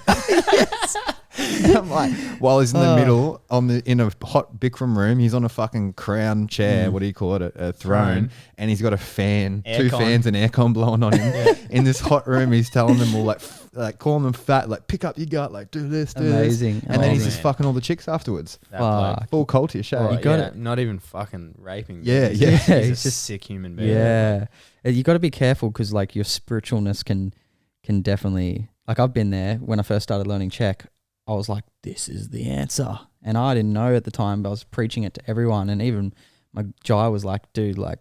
And I'm like, while he's in the middle in a hot Bikram room, he's on a fucking crown chair. What do you call it? A throne. And he's got a fan, two fans and aircon blowing on him. In this hot room, he's telling them all like calling them fat, like pick up your gut, like do this, do Amazing. this. And then he's just fucking all the chicks afterwards. Full cultish show. You got it. Not even fucking raping. Yeah. He's just a sick human being. Yeah. You got to be careful because like your spiritualness can definitely, like I've been there when I first started learning Czech. I was like, this is the answer. And I didn't know at the time, but I was preaching it to everyone. And even my Jai was like, dude, like,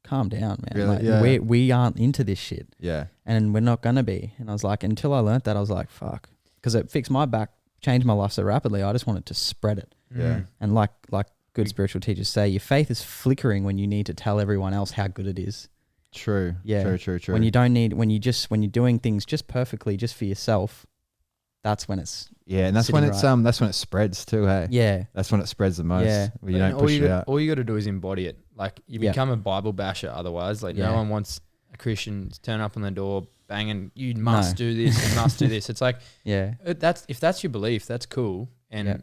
calm down, man. Really? Like, we aren't into this shit. Yeah. And we're not going to be. And I was like, until I learned that, I was like, fuck. Because it fixed my back, changed my life so rapidly. I just wanted to spread it. Yeah. And like good spiritual teachers say, your faith is flickering when you need to tell everyone else how good it is. True. Yeah. True. When you don't need, when you're doing things just perfectly, just for yourself, that's when it's and that's when it's right. That's when it spreads too, hey. Yeah. That's when it spreads the most. Yeah. When you don't push it out. All you got to do is embody it. Like you become a Bible basher otherwise. Like no one wants a Christian to turn up on the door banging, you must do this, you must do this. It's like if that's your belief, that's cool and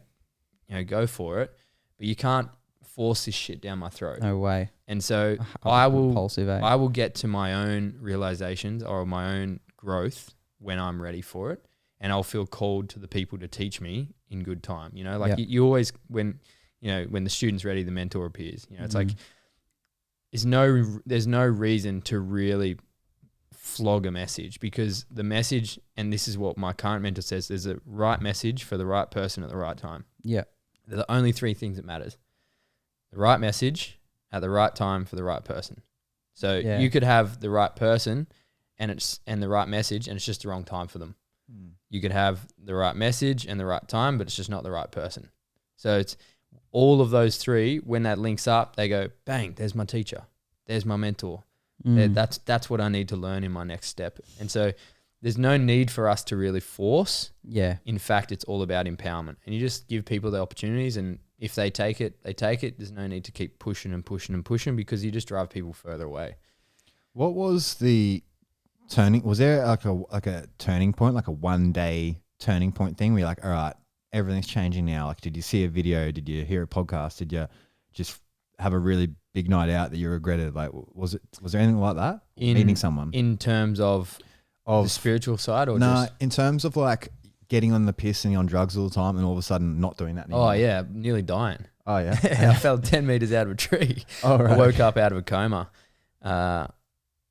go for it. But you can't force this shit down my throat. No way. And so I will get to my own realizations or my own growth when I'm ready for it. And I'll feel called to the people to teach me in good time. You always, when the student's ready, the mentor appears. It's like, there's no reason to really flog a message because the message, and this is what my current mentor says, there's a right message for the right person at the right time. Yeah. They're the only three things that matters. The right message at the right time for the right person. So you could have the right person and the right message and it's just the wrong time for them. You could have the right message and the right time, but it's just not the right person. So it's all of those three. When that links up, they go, bang, there's my teacher. There's my mentor. That's what I need to learn in my next step. And so there's no need for us to really force. Yeah. In fact, it's all about empowerment. And you just give people the opportunities and if they take it, they take it. There's no need to keep pushing and pushing and pushing because you just drive people further away. What was the turning? Was there like a turning point, like a 1 day turning point thing where you're like, all right, everything's changing now? Like, did you see a video? Did you hear a podcast? Did you just have a really big night out that you regretted? Like, was there anything like that? Meeting someone in terms of the spiritual side, or in terms of like getting on the piss and on drugs all the time, and all of a sudden not doing that anymore? Oh yeah, nearly dying. Oh yeah. I fell 10 meters out of a tree. Oh right. I woke up out of a coma. I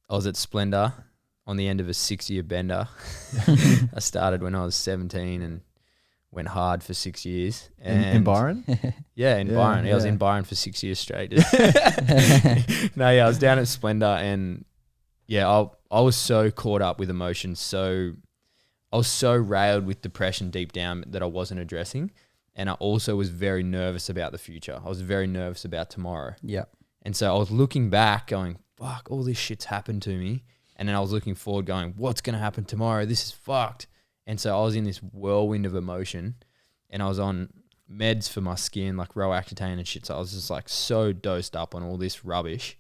was at Splendor on the end of a 6-year bender. I started when I was 17 and went hard for 6 years. In Byron? Yeah, in Yeah, Byron. I was yeah. in Byron for 6 years straight. No, yeah, I was down at Splendor, and yeah, I was so caught up with emotions. I was so railed with depression deep down that I wasn't addressing. And I also was very nervous about the future. I was very nervous about tomorrow. Yeah. And so I was looking back going, fuck, all this shit's happened to me. And then I was looking forward going, what's going to happen tomorrow? This is fucked. And so I was in this whirlwind of emotion, and I was on meds for my skin, like Roaccutane and shit. So I was just like so dosed up on all this rubbish.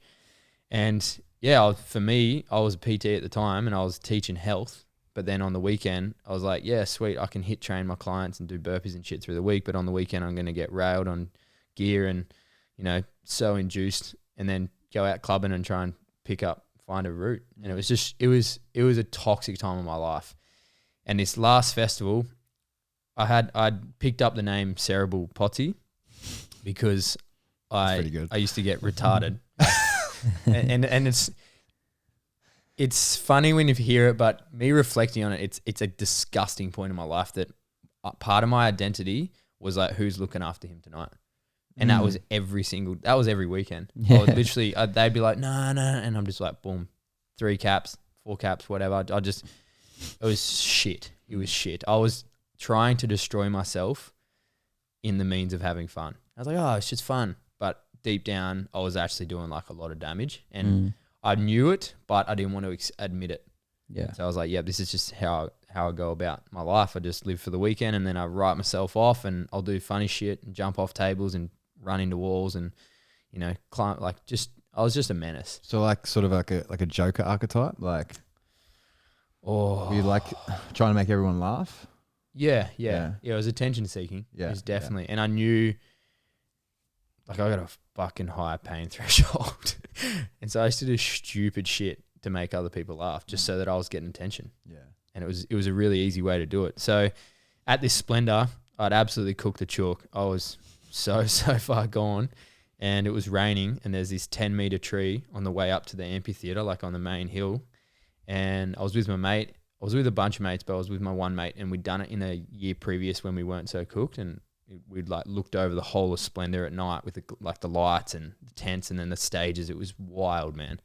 And yeah, for me, I was a PT at the time and I was teaching health. But then on the weekend, I was like, yeah, sweet, I can HIIT train my clients and do burpees and shit through the week. But on the weekend, I'm going to get railed on gear and, so induced, and then go out clubbing and try and find a route. And it was just, it was a toxic time of my life. And this last festival, I'd picked up the name Cerebral Potty because I used to get retarded. and it's funny when you hear it, but me reflecting on it, it's a disgusting point in my life that part of my identity was like, who's looking after him tonight? And that was every weekend. Yeah. I would literally, they'd be like, nah, and I'm just like, boom, 3 caps, 4 caps, whatever. It was shit. It was shit. I was trying to destroy myself in the means of having fun. I was like, oh, it's just fun. But deep down, I was actually doing like a lot of damage. And I knew it, but I didn't want to admit it. Yeah. So I was like, yeah, this is just how I go about my life. I just live for the weekend, and then I write myself off, and I'll do funny shit and jump off tables and run into walls and, climb, I was just a menace. So like sort of like a Joker archetype, like were you like trying to make everyone laugh? Yeah. It was attention seeking. Yeah, It was definitely. And I knew, like, I got a fucking high pain threshold. And so I used to do stupid shit to make other people laugh just so that I was getting attention. Yeah. And it was a really easy way to do it. So at this Splendor, I'd absolutely cooked the chook. I was so far gone, and it was raining, and there's this 10-meter tree on the way up to the amphitheater, like on the main hill. And I was with my mate. I was with a bunch of mates, but I was with my one mate, and we'd done it in a year previous when we weren't so cooked, and we'd like looked over the whole of Splendor at night with the lights and the tents and then the stages. It was wild, man.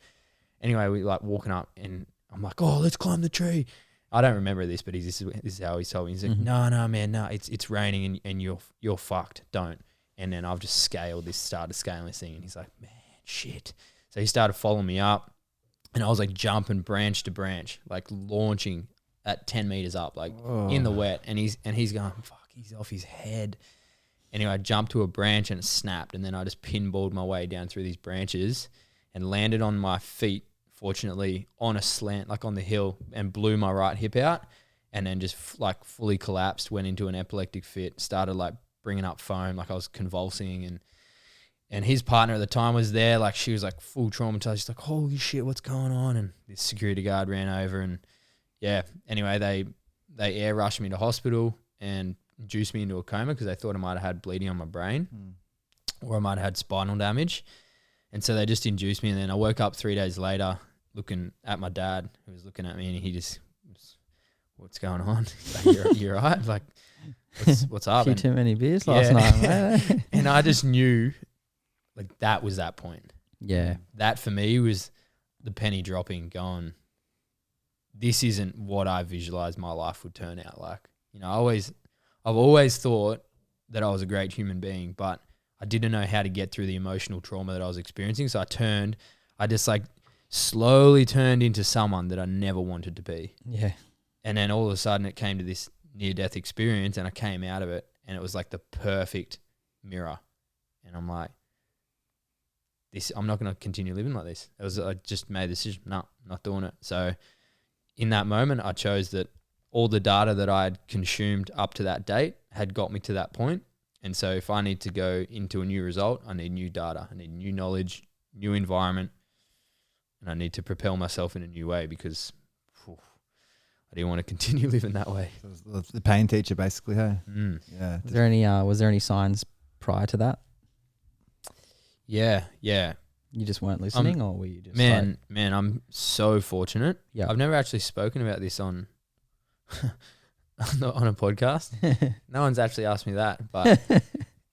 Anyway, we like walking up, and I'm like, oh, let's climb the tree. I don't remember this, but this is how he told me. He's like, no, man, no, it's raining and you're fucked. Don't. And then I've just started scaling this thing, and he's like, man, shit. So he started following me up, and I was like jumping branch to branch, like launching at 10 meters up, like in the wet. And he's going, fuck, he's off his head. Anyway, I jumped to a branch and it snapped, and then I just pinballed my way down through these branches and landed on my feet, fortunately, on a slant, like on the hill, and blew my right hip out, and then just like fully collapsed, went into an epileptic fit, started like bringing up foam, like I was convulsing, and his partner at the time was there, like she was like full traumatized. She's like, holy shit, what's going on? And this security guard ran over, and yeah, anyway, they air rushed me to hospital and induced me into a coma because they thought I might have had bleeding on my brain or I might have had spinal damage. And so they just induced me, and then I woke up 3 days later looking at my dad, who was looking at me, and he just, what's going on? Like, you're right? Like, what's up? Few too many beers last night, mate. And I just knew, like, that was that point. Yeah. That for me was the penny dropping, going, this isn't what I visualized my life would turn out like. I've always thought that I was a great human being, but I didn't know how to get through the emotional trauma that I was experiencing. So I just like slowly turned into someone that I never wanted to be. Yeah. And then all of a sudden it came to this near-death experience, and I came out of it, and it was like the perfect mirror. And I'm like, I'm not going to continue living like this. I just made a decision. No, I'm not doing it. So in that moment, I chose that all the data that I had consumed up to that date had got me to that point. And so if I need to go into a new result, I need new data, I need new knowledge, new environment, and I need to propel myself in a new way because I didn't want to continue living that way. So the pain teacher, basically, hey? Mm. Yeah. Was there any signs prior to that? Yeah, yeah. You just weren't listening, or were you just Man, I'm so fortunate. Yeah. I've never actually spoken about this on on a podcast. No one's actually asked me that, but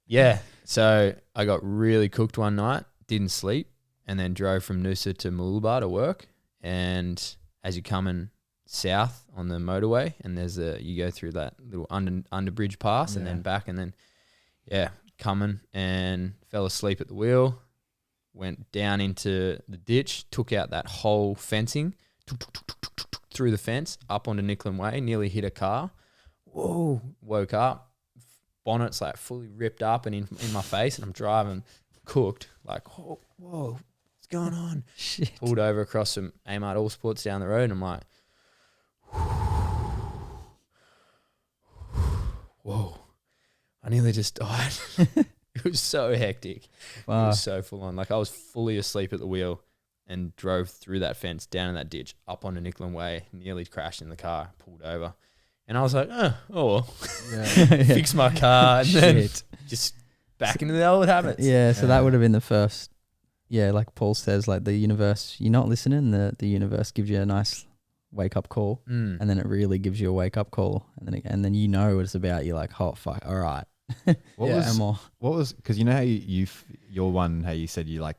yeah. So I got really cooked one night, didn't sleep, and then drove from Noosa to Mooloolaba to work. And as you're coming south on the motorway, and you go through that little under bridge pass, and then back, and then coming and fell asleep at the wheel. Went down into the ditch, took out that whole fencing, through the fence, up onto Nicklin Way, nearly hit a car. Whoa, woke up, bonnet's like fully ripped up and in my face, and I'm driving cooked, like, whoa, what's going on? Shit. Pulled over across from Amart All Sports down the road, and I'm like, whoa, I nearly just died. It was so hectic. Wow. It was so full on. Like I was fully asleep at the wheel and drove through that fence, down in that ditch, up onto Nicklin Way, nearly crashed in the car, pulled over. And I was like, oh well. Fix my car and then just back into the old habits. Yeah, so that would have been the first. Yeah, like Paul says, like the universe, you're not listening, the universe gives you a nice wake up call, and then it really gives you a wake up call, and then you know what it's about. You're like, oh fuck, all right. What was because you know how your one, how you said you like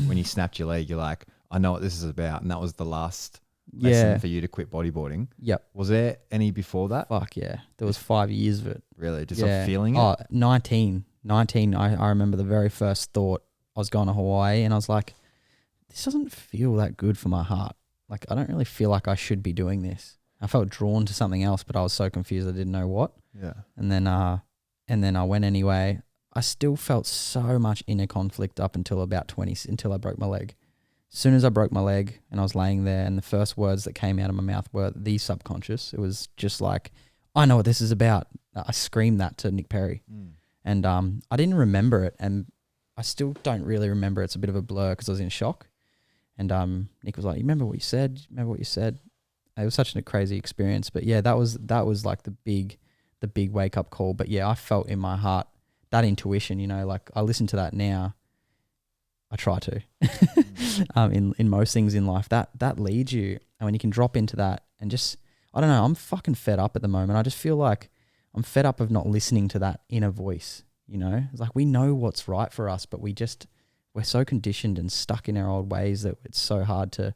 when you snapped your leg, you're like, I know what this is about, and that was the last lesson for you to quit bodyboarding. Yep. Was there any before that? Fuck yeah, there was 5 years of it. Really, just of feeling it. Oh, 19. I remember the very first thought. I was going to Hawaii, and I was like, this doesn't feel that good for my heart. Like I don't really feel like I should be doing this. I felt drawn to something else, but I was so confused I didn't know what. Yeah. And then I went anyway. I still felt so much inner conflict up until about 20, until I broke my leg. As soon as I broke my leg and I was laying there, and the first words that came out of my mouth were the subconscious. It was just like, I know what this is about. I screamed that to Nick Perry. And I didn't remember it, and I still don't really remember. It's a bit of a blur because I was in shock. And Nick was like, you remember what you said? Remember what you said? It was such a crazy experience. But yeah, that was like the big wake up call. But yeah, I felt in my heart that intuition, you know, like I listen to that now. I try to, in most things in life, that leads you. And when you can drop into that and just, I don't know, I'm fucking fed up at the moment. I just feel like I'm fed up of not listening to that inner voice, you know. It's like we know what's right for us, but we're so conditioned and stuck in our old ways that it's so hard to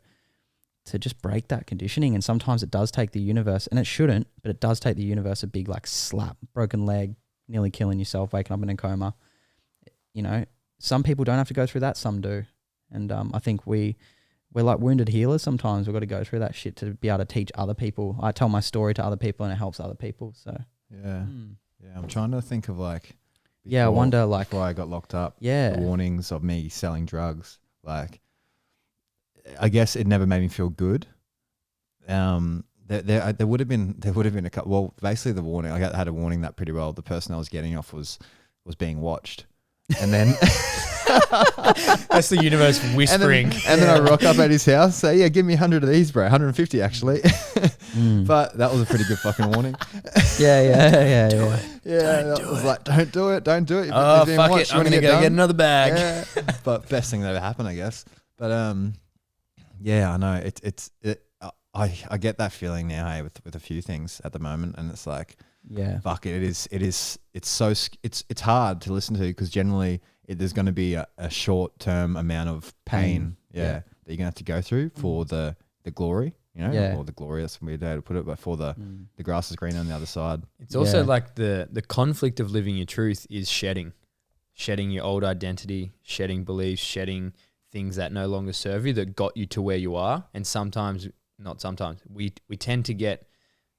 just break that conditioning. And sometimes it does take the universe, and it shouldn't, but it does take the universe a big like slap, broken leg, nearly killing yourself, waking up in a coma. You know, some people don't have to go through that, some do. And I think we're like wounded healers sometimes. We've got to go through that shit to be able to teach other people. I tell my story to other people and it helps other people. So yeah. I'm trying to think of like I wonder like before I got locked up, the warnings of me selling drugs. Like I guess it never made me feel good. There would have been a couple. Well, basically the warning, I had a warning that pretty well. The person I was getting off was being watched, and then that's the universe whispering. And then I rock up at his house, say, "Yeah, give me 100 of these, bro. 150 actually." But that was a pretty good fucking warning. Yeah. I was like, "Don't do it. Don't do it." Oh fuck it! I'm gonna go get another bag. Yeah. But best thing that ever happened, I guess. But yeah, I know I get that feeling now, hey, with a few things at the moment, and it's like, fuck it. It's hard to listen to because generally there's going to be a short term amount of pain, that you're gonna have to go through for the glory, you know, or the glory. That's a weird way to put it, but for the grass is green on the other side. It's also like the conflict of living your truth is shedding your old identity, shedding beliefs, shedding things that no longer serve you, that got you to where you are. And we tend to get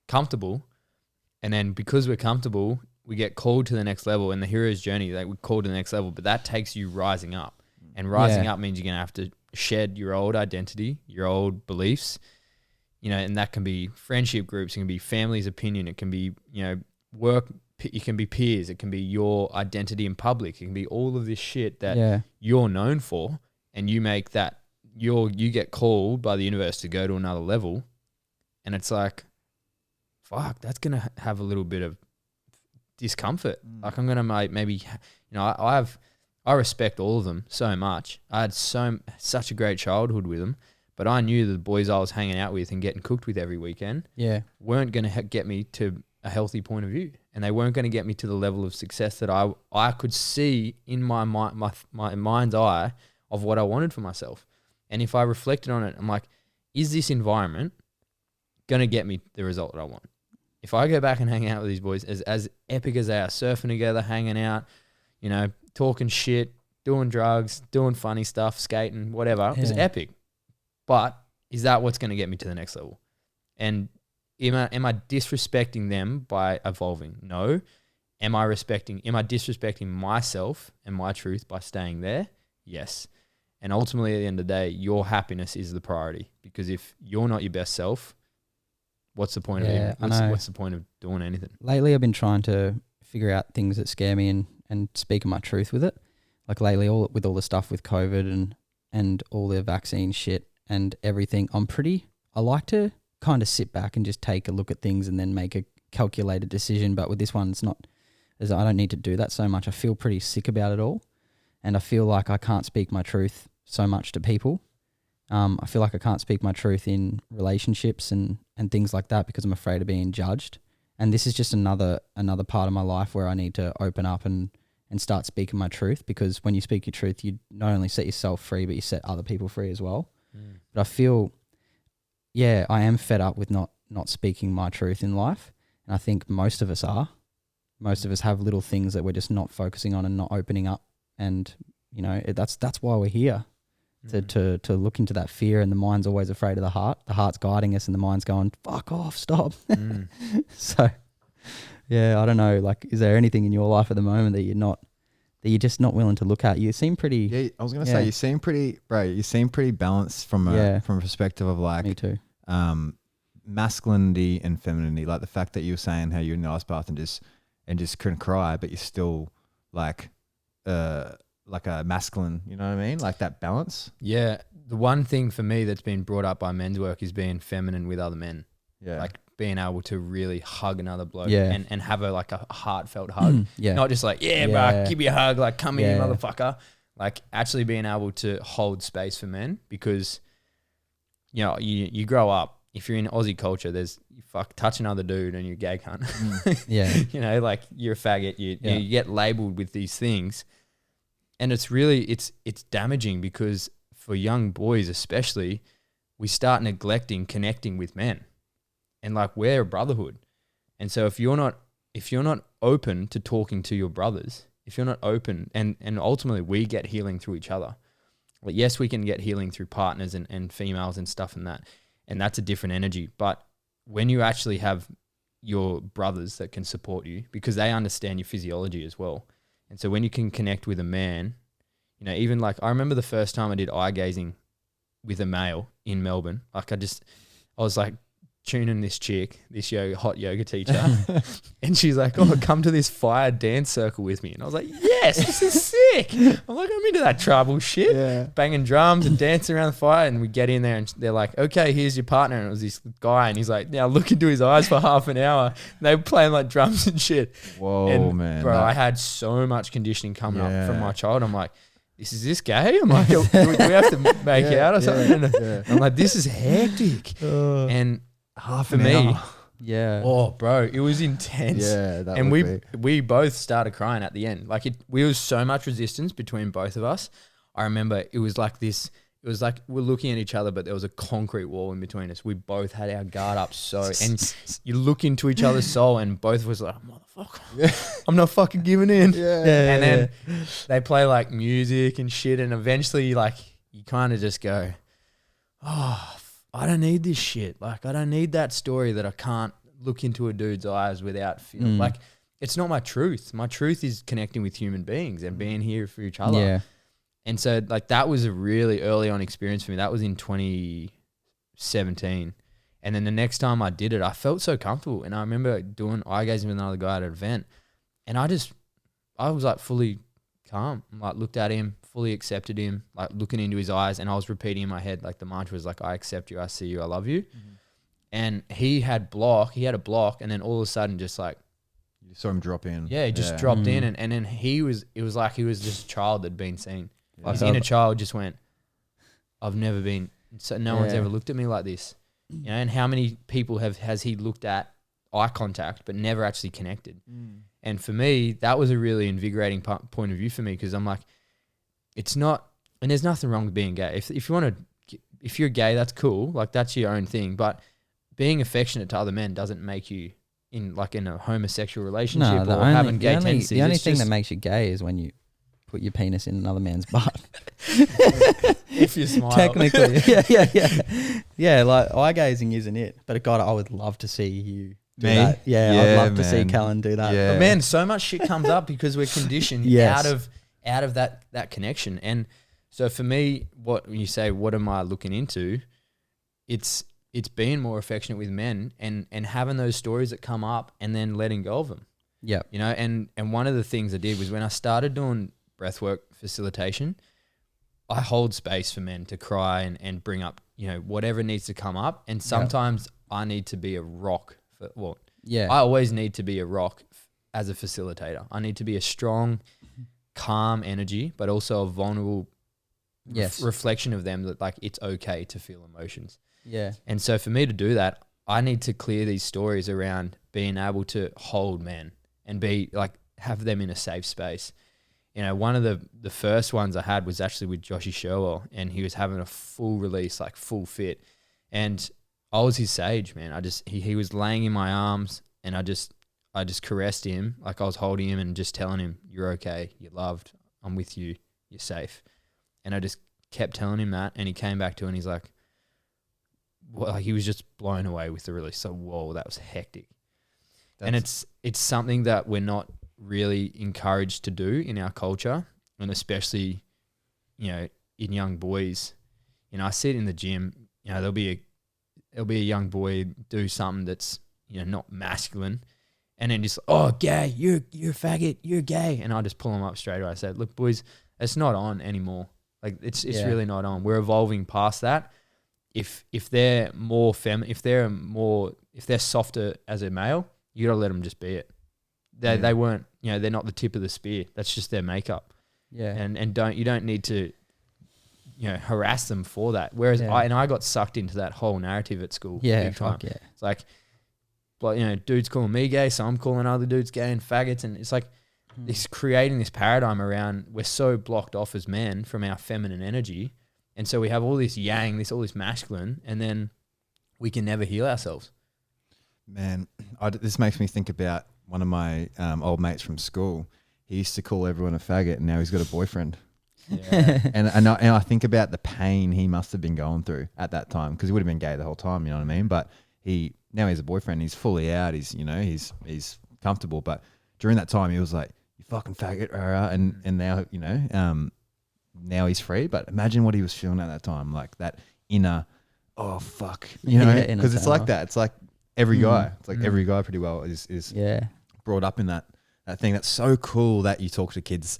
comfortable, and then because we're comfortable, we get called to the next level. And the hero's journey, like we're called to the next level, but that takes you rising up, and rising up means you're gonna have to shed your old identity, your old beliefs, you know. And that can be friendship groups, it can be family's opinion, it can be, you know, work, it can be peers, it can be your identity in public, it can be all of this shit that you're known for. And you make that, you get called by the universe to go to another level. And it's like, fuck, that's going to have a little bit of discomfort. Like I'm going to maybe, you know, I respect all of them so much. I had such a great childhood with them, but I knew the boys I was hanging out with and getting cooked with every weekend weren't going to get me to a healthy point of view, and they weren't going to get me to the level of success that I could see in my mind's eye of what I wanted for myself. And if I reflected on it, I'm like, is this environment going to get me the result that I want? If I go back and hang out with these boys, as epic as they are, surfing together, hanging out, you know, talking shit, doing drugs, doing funny stuff, skating, whatever, it's epic. But is that what's going to get me to the next level? And am I disrespecting them by evolving? No. Am I disrespecting myself and my truth by staying there? Yes. And ultimately, at the end of the day, your happiness is the priority, because if you're not your best self, what's the point of it? What's the point of doing anything? Lately, I've been trying to figure out things that scare me and speaking my truth with it. Like lately, with all the stuff with COVID and all the vaccine shit and everything, I like to kind of sit back and just take a look at things and then make a calculated decision. But with this one, I don't need to do that so much. I feel pretty sick about it all. And I feel like I can't speak my truth so much to people. I feel like I can't speak my truth in relationships and things like that because I'm afraid of being judged. And this is just another part of my life where I need to open up and start speaking my truth, because when you speak your truth, you not only set yourself free, but you set other people free as well. But I feel, I am fed up with not speaking my truth in life. And I think most of us are. Most of us have little things that we're just not focusing on and not opening up. And, you know, that's why we're here, to look into that fear. And the mind's always afraid of the heart. The heart's guiding us and the mind's going, fuck off, stop. So, yeah, I don't know. Like, is there anything in your life at the moment that you're just not willing to look at? You seem pretty... Yeah, I was going to say, you seem pretty balanced from a perspective of like... Me too. Masculinity and femininity. Like the fact that you were saying how you're in the ice bath and just couldn't cry, but you're still like a masculine, you know what I mean? Like that balance. Yeah. The one thing for me that's been brought up by men's work is being feminine with other men. Yeah. Like being able to really hug another bloke and have a heartfelt hug. Not just like, bro, give me a hug, like come here, motherfucker. Like actually being able to hold space for men, because, you know, you grow up, if you're in Aussie culture, you touch another dude and you're a gay cunt. You know, like you're a faggot. You get labeled with these things, and it's really it's damaging, because for young boys especially, we start neglecting connecting with men, and like we're a brotherhood, and so if you're not open to talking to your brothers, if you're not open, and ultimately we get healing through each other. Like yes, we can get healing through partners and females and stuff and that. And that's a different energy. But when you actually have your brothers that can support you, because they understand your physiology as well. And so when you can connect with a man, you know, even like I remember the first time I did eye gazing with a male in Melbourne, like I was like tuning this chick, this hot yoga teacher, and she's like, "Oh, come to this fire dance circle with me." And I was like, "Yes, this is sick." I'm like, I'm into that tribal shit, banging drums and dancing around the fire. And we get in there, and they're like, "Okay, here's your partner." And it was this guy, and he's like, "Now look into his eyes for half an hour." And they were playing like drums and shit. Whoa, and, man! Bro, I had so much conditioning coming up from my child. I'm like, is this gay? I'm like, do we have to make out or something? And I'm like, this is hectic. And half for an me, hour. Oh, bro, it was intense. Yeah, that and would we both started crying at the end. Like we was so much resistance between both of us. I remember it was like this. It was like we're looking at each other, but there was a concrete wall in between us. We both had our guard up and you look into each other's soul, and both of us like, motherfucker, I'm not fucking giving in. And then they play like music and shit, and eventually like you kind of just go, oh, I don't need this shit. Like I don't need that story that I can't look into a dude's eyes without feeling like it's not my truth. My truth is connecting with human beings and being here for each other. Yeah. And so like that was a really early on experience for me. That was in 2017. And then the next time I did it, I felt so comfortable. And I remember doing eye gazing with another guy at an event, and I was like fully calm. Like looked at him, fully accepted him, like looking into his eyes, and I was repeating in my head, like the mantra was like, I accept you, I see you, I love you. And he had a block, and then all of a sudden just like You saw him drop in. Yeah, he just dropped in, and then it was like he was just a child that'd been seen. Yeah. His inner child just went, I've never been, so no one's ever looked at me like this. You know, and how many people has he looked at eye contact but never actually connected? And for me, that was a really invigorating point of view for me, because I'm like, it's not, and there's nothing wrong with being gay. If you want to, if you're gay, that's cool. Like, that's your own thing. But being affectionate to other men doesn't make you in a homosexual relationship or having gay tendencies. The only thing that makes you gay is when you put your penis in another man's butt. If you smile. Technically. Yeah, like eye gazing isn't it. But God, I would love to see you do that. Yeah, I'd love to see Callan do that. Yeah. But man, so much shit comes up because we're conditioned Yes. out of that connection. And so for me, when you say, what am I looking into? It's being more affectionate with men and having those stories that come up and then letting go of them. Yeah. You know, and one of the things I did was when I started doing breathwork facilitation, I hold space for men to cry and bring up, you know, whatever needs to come up. And sometimes I need to be a rock I always need to be a rock as a facilitator. I need to be a strong, calm energy, but also a vulnerable reflection of them, that like it's okay to feel emotions. Yeah. And so for me to do that, I need to clear these stories around being able to hold men and be like, have them in a safe space. You know, one of the first ones I had was actually with Joshy Sherwell, and he was having a full release, like full fit. And I was his sage, man. He was laying in my arms, and I just caressed him. Like, I was holding him and just telling him, you're okay, you're loved, I'm with you, you're safe. And I just kept telling him that, and he came back to it and he's like, well, like, he was just blown away with the release. So, whoa, that was hectic. And it's something that we're not really encouraged to do in our culture, and especially, you know, in young boys. You know, I see it in the gym. You know, there'll be a young boy do something that's, you know, not masculine, and then just, oh, gay, you're a faggot, you're gay, and I just pull him up straight away. I said, look, boys, it's not on anymore. Like, it's really not on. We're evolving past that. If they're more if they're softer as a male, you gotta let them just be it. They weren't, you know, they're not the tip of the spear. That's just their makeup. Yeah. And you don't need to, you know, harass them for that. Whereas I got sucked into that whole narrative at school. Yeah. Big time. Fuck yeah. It's like, you know, dudes calling me gay, so I'm calling other dudes gay and faggots, and it's like it's creating this paradigm around, we're so blocked off as men from our feminine energy. And so we have all this yang, all this masculine, and then we can never heal ourselves. Man, this makes me think about one of my old mates from school. He used to call everyone a faggot, and now he's got a boyfriend. Yeah. and I think about the pain he must have been going through at that time, because he would have been gay the whole time, you know what I mean? But now he has a boyfriend. He's fully out. He's comfortable. But during that time, he was like, "You fucking faggot," and now, you know, now he's free. But imagine what he was feeling at that time, like that inner, oh fuck, you know, because it's like that. It's like every guy. It's like every guy pretty well is brought up in that thing. That's so cool that you talk to kids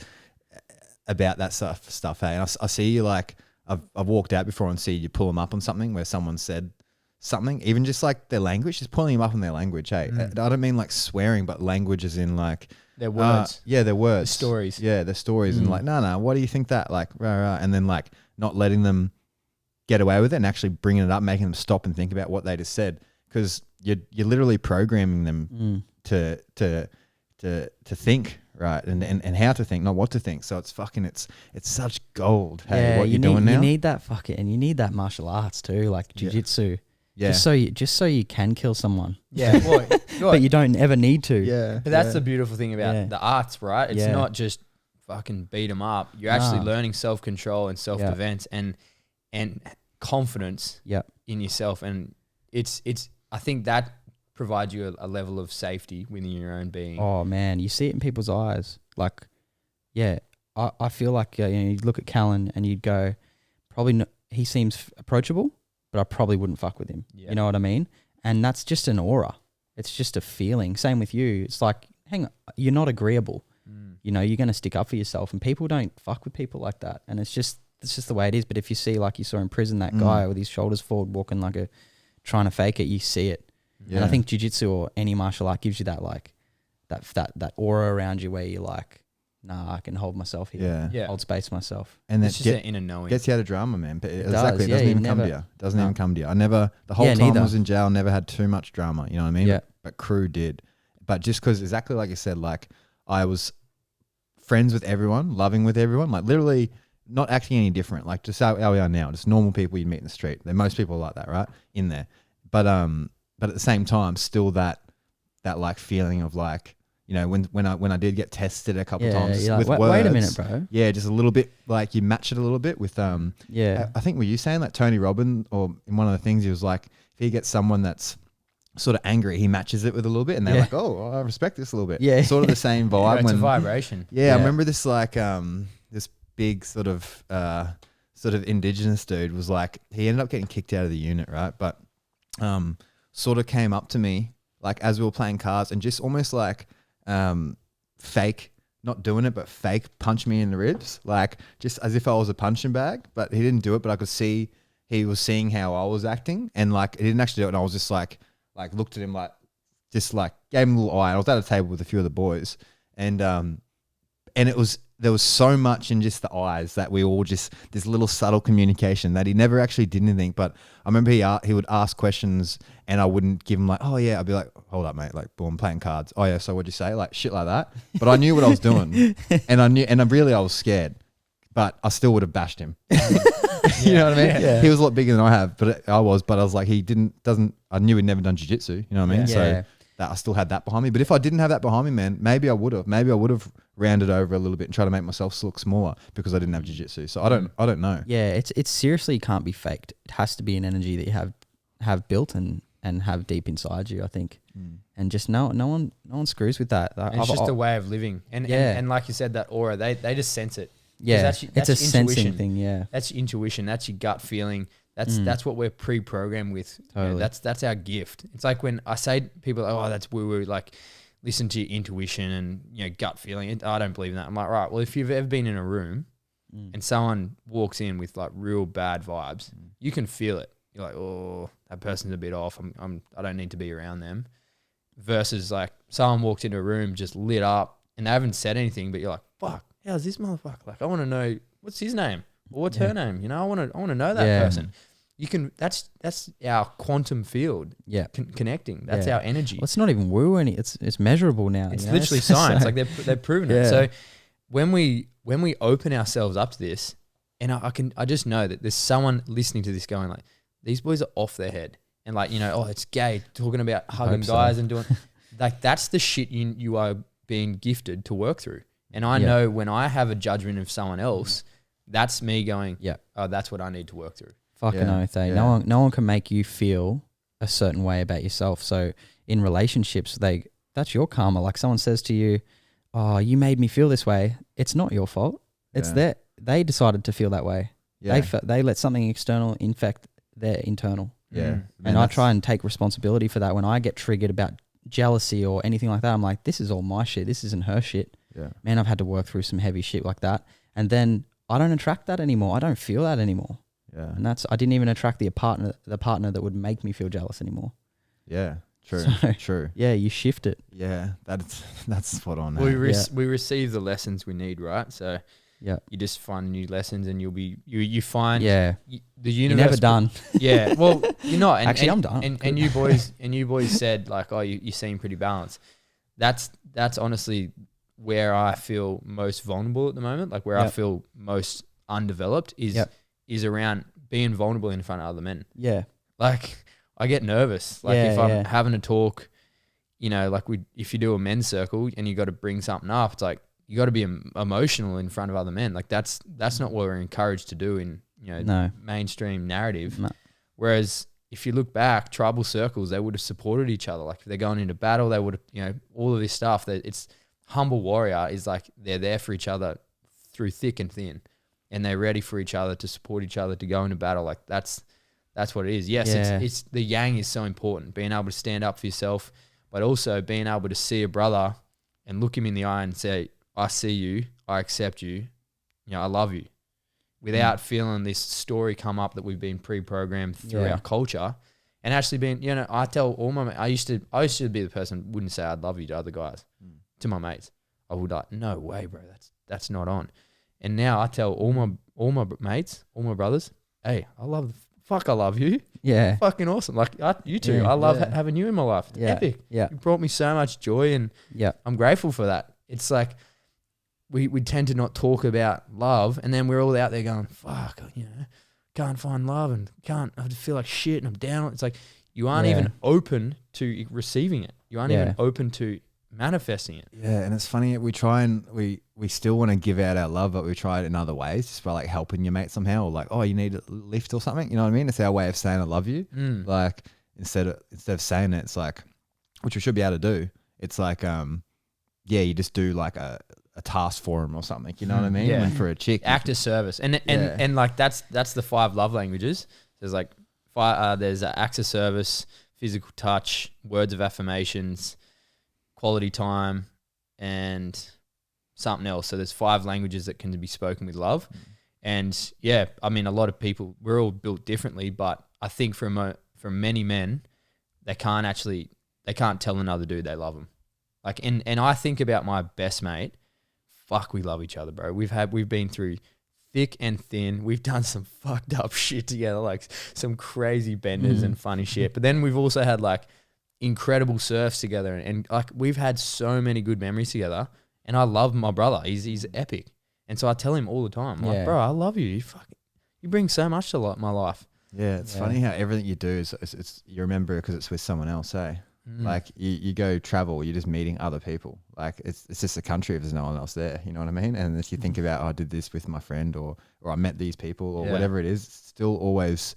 about that stuff. Hey, and I see you, like, I've walked out before and see you pull them up on something where someone said something, even just like their language, just pulling them up on their language. Hey, I don't mean like swearing, but language is in like their words. Their words. The stories. Yeah, their stories. And like, no, what do you think that? Like, rah, and then like not letting them get away with it and actually bringing it up, making them stop and think about what they just said. Because you're literally programming them to think, right? And how to think, not what to think. So it's such gold. Hey, what you're doing now? You need that and you need that martial arts too, like jiu-jitsu. Yeah. Just so you can kill someone. Yeah. But you don't ever need to. Yeah. But that's the beautiful thing about the arts, right? It's not just fucking beat them up. You're actually learning self-control and self-defense and confidence in yourself. And it's I think that provides you a level of safety within your own being. Oh man, you see it in people's eyes. Like, I feel like you look at Callan and you'd go, probably he seems approachable, but I probably wouldn't fuck with him. Yeah. You know what I mean? And that's just an aura. It's just a feeling. Same with you. It's like, hang on, you're not agreeable. You know, you're going to stick up for yourself, and people don't fuck with people like that. And it's just the way it is. But if you see, like you saw in prison, that guy with his shoulders forward walking trying to fake it, you see it. Yeah. And I think jiu-jitsu or any martial art gives you that, like, that aura around you where you're like, nah, I can hold myself here. Yeah. Yeah. Hold space myself. And It's that just an inner knowing. gets you out of drama, man. But It exactly, does, it doesn't yeah, even you come to never- you. Doesn't no. even come to you. The whole Yeah, time I neither. was in jail, never had too much drama. You know what I mean? Yeah. But crew did. But just because, exactly like you said, like I was friends with everyone, loving with everyone, like literally not acting any different. Like just how we are now, just normal people you'd meet in the street. Most people are like that, right? In there. But at the same time, still that like feeling of like, you know, when I did get tested a couple Yeah, times you're with like, words. wait a minute, bro. Yeah, just a little bit, like you match it a little bit with Yeah. I think were you saying like Tony Robbins, or in one of the things he was like, if he gets someone that's sort of angry, he matches it with a little bit, and they're Yeah. like, oh, I respect this a little bit. Yeah. Sort of the same Yeah, vibe. it's a when, vibration. yeah, Yeah. I remember this like this big sort of indigenous dude was like, he ended up getting kicked out of the unit, right? But sort of came up to me like as we were playing cards and just almost like fake, not doing it, but fake punch me in the ribs, like just as if I was a punching bag. But he didn't do it, but I could see he was seeing how I was acting, and like he didn't actually do it. And I was just like looked at him like, just like gave him a little eye. I was at a table with a few of the boys, and it was, there was so much in just the eyes that we all just, this little subtle communication that he never actually did anything. But I remember he would ask questions and I wouldn't give him like, oh yeah, I'd be like, hold up, mate, like, boom, playing cards. Oh yeah, so what'd you say? Like shit like that. But I knew what I was doing, and I was scared, but I still would have bashed him. You know what I mean? Yeah. He was a lot bigger than I have, but I was like, I knew he'd never done jiu-jitsu. You know what I mean? Yeah. So that I still had that behind me. But if I didn't have that behind me, man, maybe I would have rounded over a little bit and tried to make myself look smaller because I didn't have jiu-jitsu. So I don't know. Yeah, it's seriously can't be faked. It has to be an energy that you have built and have deep inside you, I think. And just no one screws with that. And it's just a way of living. And, Yeah. and like you said, that aura, they just sense it. 'Cause yeah, that's it's a intuition. sensing thing. Yeah, That's intuition. That's your gut feeling. That's what we're pre-programmed with. You know, Totally. that's our gift. It's like when I say people, oh, that's woo-woo, like listen to your intuition and gut feeling. I don't believe in that. I'm like, right, well, if you've ever been in a room and someone walks in with like real bad vibes, you can feel it. You're like, oh, that person's a bit off. I don't need to be around them. Versus like someone walked into a room just lit up and they haven't said anything, but you're like, fuck, how's this motherfucker? Like, I want to know what's his name or what's her name. You know, I want to know that Yeah. person. You can. That's our quantum field. yeah. Connecting. That's Yeah. our energy. Well, it's not even woo any. It's measurable now. It's you know? literally So- science. Like they've proven it. Yeah. So when we open ourselves up to this, and I just know that there's someone listening to this going like, these boys are off their head, and like, you know, oh, it's gay, talking about hugging hope so. guys and doing like, that's the shit you are being gifted to work through. And I Yeah. know when I have a judgment of someone else, that's me going, Yeah. oh, that's what I need to work through. Fucking Yeah. oath, eh? Yeah. No one can make you feel a certain way about yourself. So in relationships, that's your karma. Like someone says to you, "Oh, you made me feel this way." It's not your fault. It's Yeah. they decided to feel that way. Yeah. They let something external infect their internal. Yeah. And I try and take responsibility for that. When I get triggered about jealousy or anything like that, I'm like, this is all my shit. This isn't her shit. Yeah. Man, I've had to work through some heavy shit like that. And then I don't attract that anymore. I don't feel that anymore. Yeah. And I didn't even attract the partner that would make me feel jealous anymore. Yeah. True. So- True. Yeah, you shift it. Yeah. That's spot on. We eh? we receive the lessons we need, right? So Yeah. you just find new lessons, and you find Yeah. the You're universe. never done. Yeah, well, you're not. And, Actually, and, I'm done. And you boys said like, oh, you seem pretty balanced. That's honestly where I feel most vulnerable at the moment. Like where I Yep. feel most undeveloped is Yep. around being vulnerable in front of other men. Yeah. Like I get nervous. Like Yeah, if I'm yeah. having a talk, you know, like if you do a men's circle and you got to bring something up, it's like you got to be emotional in front of other men. Like that's not what we're encouraged to do in, you know, No. mainstream narrative. No. Whereas if you look back, tribal circles, they would have supported each other. Like if they're going into battle, they would have, you know, all of this stuff. That it's humble warrior is like they're there for each other through thick and thin, and they're ready for each other to support each other to go into battle. Like that's what it is. Yes, Yeah. it's the yang is so important. Being able to stand up for yourself, but also being able to see a brother and look him in the eye and say, "I see you, I accept you, you know, I love you," without feeling this story come up that we've been pre-programmed through Yeah. our culture, And actually being, you know, I tell all my, I used to be the person who wouldn't say I'd love you to other guys, to my mates. I would like, no way, bro, that's not on. And now I tell all my mates, all my brothers, hey, I love you. Yeah. Fucking awesome. Like you two, Yeah. I love having you in my life. It's epic. Yeah. You brought me so much joy, and I'm grateful for that. It's like we tend to not talk about love, and then we're all out there going, fuck, you know, can't find love and I feel like shit and I'm down. It's like you aren't even open to receiving it. You aren't even open to manifesting it. Yeah, and it's funny, we try and we still want to give out our love, but we try it in other ways, just by like helping your mate somehow, or like, oh, you need a lift or something, you know what I mean? It's our way of saying I love you. Like instead of saying it, it's like, which we should be able to do, it's like you just do like a task for him or something, you know what I mean? And for a chick, act of service, and like that's the 5 love languages. There's like there's acts of service, physical touch, words of affirmations, quality time, and something else. So there's 5 languages that can be spoken with love. And yeah, I mean, a lot of people, we're all built differently, but I think for many men, they can't tell another dude they love them. Like, and I think about my best mate. Fuck, we love each other, bro. We've been through thick and thin. We've done some fucked up shit together, like some crazy benders and funny shit. But then we've also had like incredible surfs together, and like we've had so many good memories together. And I love my brother. He's epic. And so I tell him all the time, like, bro, I love you. You bring so much to my life. Yeah, it's funny how everything you do is you remember because it's with someone else, eh? Like you go travel, you're just meeting other people. Like it's just a country if there's no one else there, you know what I mean? And if you think about, I did this with my friend, or I met these people, or whatever it is, it's always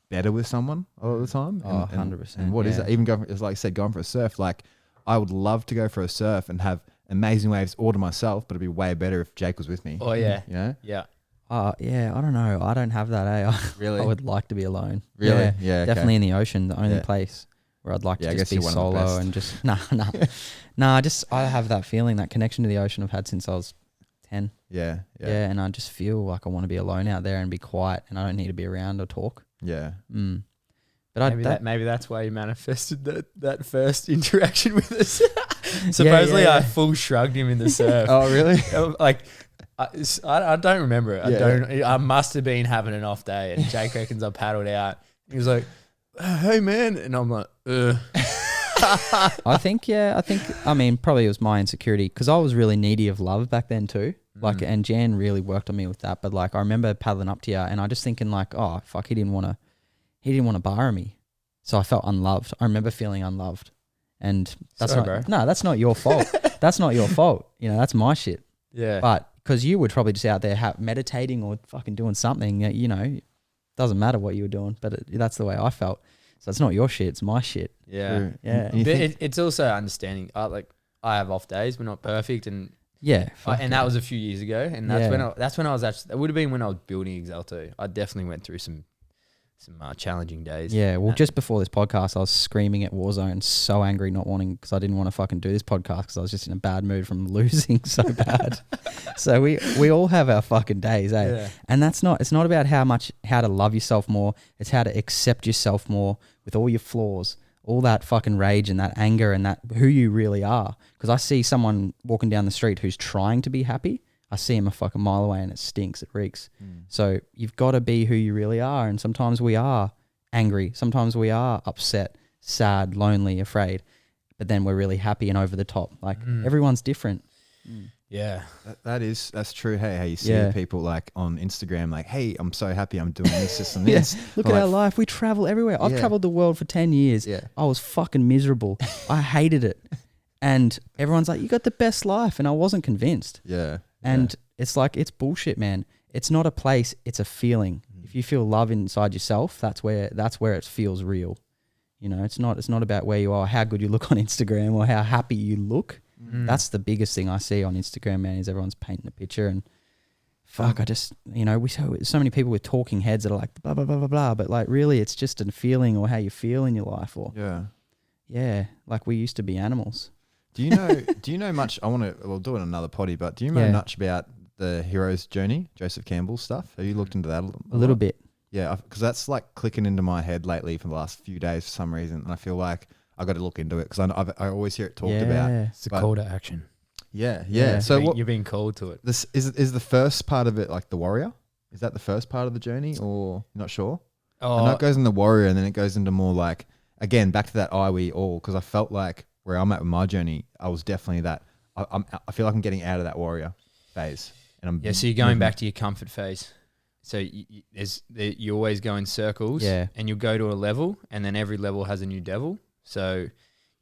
better with someone all the time. And, 100%. And what is that? Even going, like I said, going for a surf. Like I would love to go for a surf and have amazing waves all to myself, but it'd be way better if Jake was with me. Oh yeah, you know? Yeah. Yeah, I don't know. I don't have that. Really? I would like to be alone. Really? Yeah, definitely in the ocean. The only place where I'd like to just be solo and just I have that feeling, that connection to the ocean I've had since I was 10. Yeah, and I just feel like I want to be alone out there and be quiet, and I don't need to be around or talk. Yeah. But maybe that's why you manifested that first interaction with us. Supposedly, I full shrugged him in the surf. Oh, really? Like, I don't remember it. I must have been having an off day, and Jake reckons I paddled out. He was like, "Hey man," and I'm like, I mean, probably it was my insecurity, because I was really needy of love back then too. Like, and Jan really worked on me with that. But like, I remember paddling up to you, and I just thinking like, oh fuck, he didn't want to borrow me, so I felt unloved. I remember feeling unloved, and that's that's not your fault. That's not your fault. You know, that's my shit. Yeah. But because you were probably just out there meditating or fucking doing something, you know, doesn't matter what you were doing, but that's the way I felt. So it's not your shit, it's my shit. Yeah. Yeah. But it's also understanding. I have off days. We're not perfect, and that was a few years ago, and that's when I was actually. It would have been when I was building Exalto. I definitely went through some challenging days. Yeah, well, just before this podcast, I was screaming at Warzone, so angry, not wanting, because I didn't want to fucking do this podcast because I was just in a bad mood from losing so bad. So we all have our fucking days, eh? Yeah. And it's not about how to love yourself more. It's how to accept yourself more with all your flaws, all that fucking rage and that anger and that who you really are. Because I see someone walking down the street who's trying to be happy. I see him a fucking mile away and it stinks, it reeks. So you've got to be who you really are. And sometimes we are angry. Sometimes we are upset, sad, lonely, afraid. But then we're really happy and over the top. Like everyone's different. Yeah. That's true. Hey, how you see people like on Instagram, like, hey, I'm so happy I'm doing this and this. Look at our life. We travel everywhere. I've traveled the world for 10 years. Yeah. I was fucking miserable. I hated it. And everyone's like, you got the best life. And I wasn't convinced. Yeah. And it's like, it's bullshit, man. It's not a place, it's a feeling. If you feel love inside yourself, that's where it feels real. You know, it's not about where you are, how good you look on Instagram or how happy you look. That's the biggest thing I see on Instagram, man, is everyone's painting a picture, and fuck, I just, you know, we so many people with talking heads that are like blah, blah, blah, blah, blah, but like really it's just a feeling or how you feel in your life, or like we used to be animals. Do you know much? We'll do it in another potty, but do you know much about the hero's journey, Joseph Campbell's stuff? Have you looked into that a little bit? Yeah, because that's like clicking into my head lately for the last few days for some reason, and I feel like I got to look into it because I always hear it talked about. It's a But- call to action. Yeah. So what You're being called to it. this is the first part of it, like the warrior? Is that the first part of the journey, or you're not sure? I know Oh, it goes into warrior, and then it goes into more like, again, back to that I, we, all, because I felt like where I'm at with my journey, I was definitely that. I feel like I'm getting out of that warrior phase, and I'm yeah. So you're going back to your comfort phase. So you always go in circles, Yeah. and you'll go to a level, and then every level has a new devil. So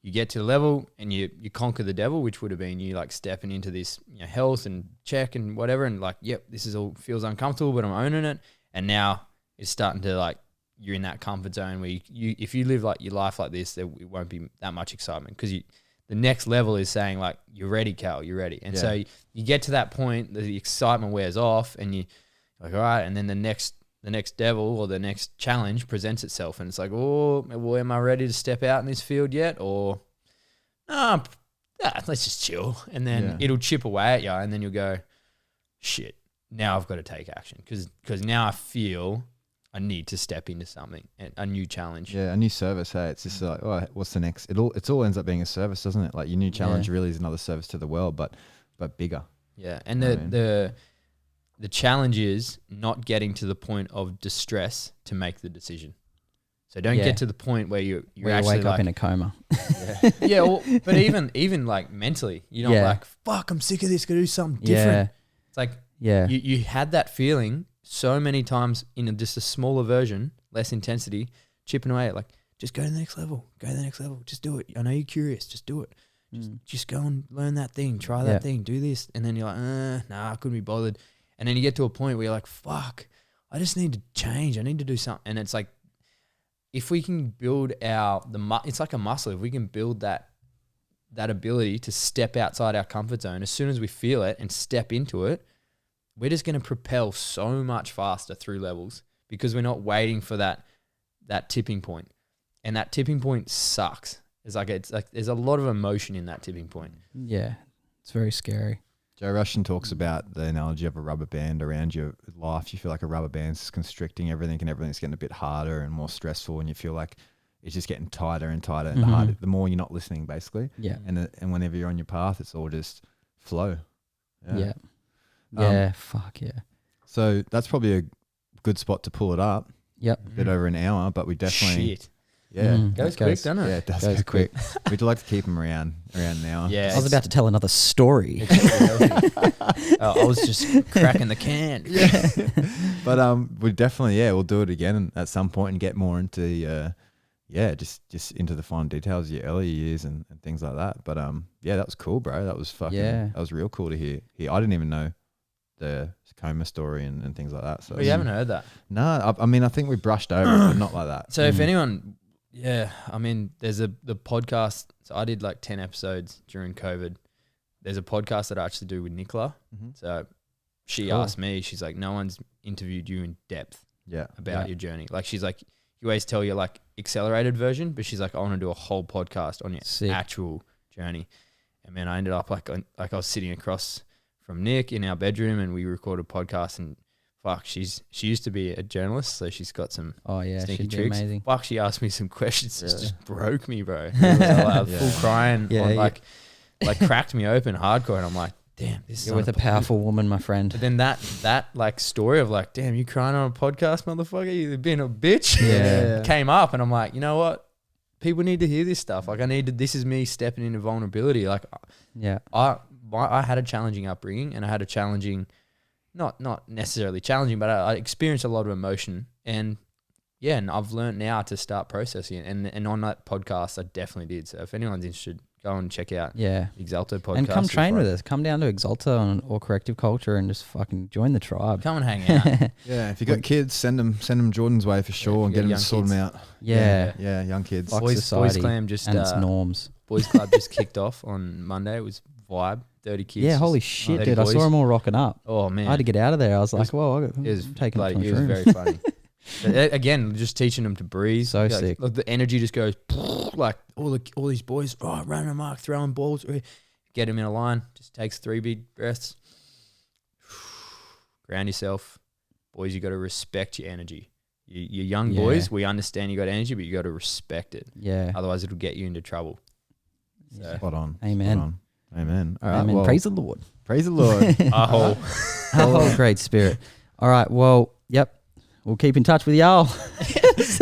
you get to the level and you conquer the devil, which would have been you like stepping into this, you know, health and check and whatever, and like, yep, this is all feels uncomfortable, but I'm owning it. And now it's starting to like, you're in that comfort zone where you if you live like your life like this, there it won't be that much excitement, because the next level is saying like, you're ready, Cal, you're ready. And so you get to that point, the excitement wears off, and you like, all right, and then the next devil or the next challenge presents itself, and it's like, oh, well, am I ready to step out in this field yet? Or, let's just chill. And then it'll chip away at you, and then you'll go, shit, now I've got to take action, because now I feel I need to step into something, a new challenge. Yeah, a new service. Hey, it's just like, oh, what's the next? It all ends up being a service, doesn't it? Like your new challenge really is another service to the world, but bigger. Yeah, and the challenge is not getting to the point of distress to make the decision. So don't get to the point where you're actually wake like, up in a coma. yeah. Well, but even like mentally, you're not like, fuck, I'm sick of this. Got to do something different. It's like you had that feeling so many times in just a smaller version, less intensity, chipping away at like, just go to the next level. Go to the next level. Just do it. I know you're curious. Just do it. Just go and learn that thing. Try that thing. Do this. And then you're like, nah, I couldn't be bothered. And then you get to a point where you're like, fuck, I just need to change. I need to do something. And it's like, if we can build it's like a muscle. If we can build that ability to step outside our comfort zone, as soon as we feel it and step into it, we're just going to propel so much faster through levels, because we're not waiting for that tipping point. And that tipping point sucks. It's like there's a lot of emotion in that tipping point. Yeah, it's very scary. Joe Russian talks about the analogy of a rubber band around your life. You feel like a rubber band's constricting everything, and everything's getting a bit harder and more stressful, and you feel like it's just getting tighter and tighter, and the more you're not listening, basically. Yeah. And whenever you're on your path, it's all just flow. Yeah. Fuck yeah. So that's probably a good spot to pull it up. Yep. A bit over an hour, but we definitely Shit. Yeah. Goes quick, doesn't it? Yeah, it does Goes go quick. We'd like to keep them around an hour. Yeah. I was about to tell another story. I was just cracking the can. But we definitely we'll do it again at some point and get more into just into the fine details of your early years and things like that. But that was cool, bro. That was that was real cool to hear. I didn't even know the coma story and things like that. So Well, you haven't heard that. No, I mean I think we brushed over it, but not like that. So if anyone, I mean, there's the podcast. So I did like 10 episodes during COVID. There's a podcast that I actually do with Nicola. So she asked me, she's like, no one's interviewed you in depth about your journey. Like she's like, you always tell your like accelerated version, but she's like, I want to do a whole podcast on your actual journey. And man, I ended up like I was sitting across from Nick in our bedroom, and we recorded a podcast, and fuck, she used to be a journalist, so she's got some sneaky tricks. Amazing. Fuck, she asked me some questions, just broke me, bro. It was full crying, like cracked me open hardcore, and I'm like, damn, this You're with a powerful woman, my friend. But then that like story of like, damn, you crying on a podcast, motherfucker, you being a bitch, came up, and I'm like, you know what? People need to hear this stuff. Like this is me stepping into vulnerability. Like, I had a challenging upbringing, and I had a challenging, not necessarily challenging, but I experienced a lot of emotion, and I've learned now to start processing it. And on that podcast, I definitely did. So if anyone's interested, go and check out Exalto podcast. And come train with us. Come down to Exalto or Corrective Culture and just fucking join the tribe. Come and hang out. If you got kids, send them Jordan's way for sure, and get them to sort them out. Yeah, young kids. Boys Clam just and its norms. Boys Club just kicked off on Monday. It was vibe. 30 kids. Yeah, holy shit, dude. I saw them all rocking up. Oh, man. I had to get out of there. I was like, whoa, I'm taking it from the room. It was very funny. Again, just teaching them to breathe. So sick. Look, the energy just goes like all these boys running amok, throwing balls. Get them in a line. Just takes 3 big breaths. Ground yourself. Boys, you got to respect your energy. You're young boys. We understand you got energy, but you got to respect it. Yeah. Otherwise, it'll get you into trouble. So. Spot on. Amen. Spot on. Amen. All right. Amen. Well, Praise the Lord. praise the Lord. Our whole Our whole great spirit. All right. Well, yep. We'll keep in touch with y'all.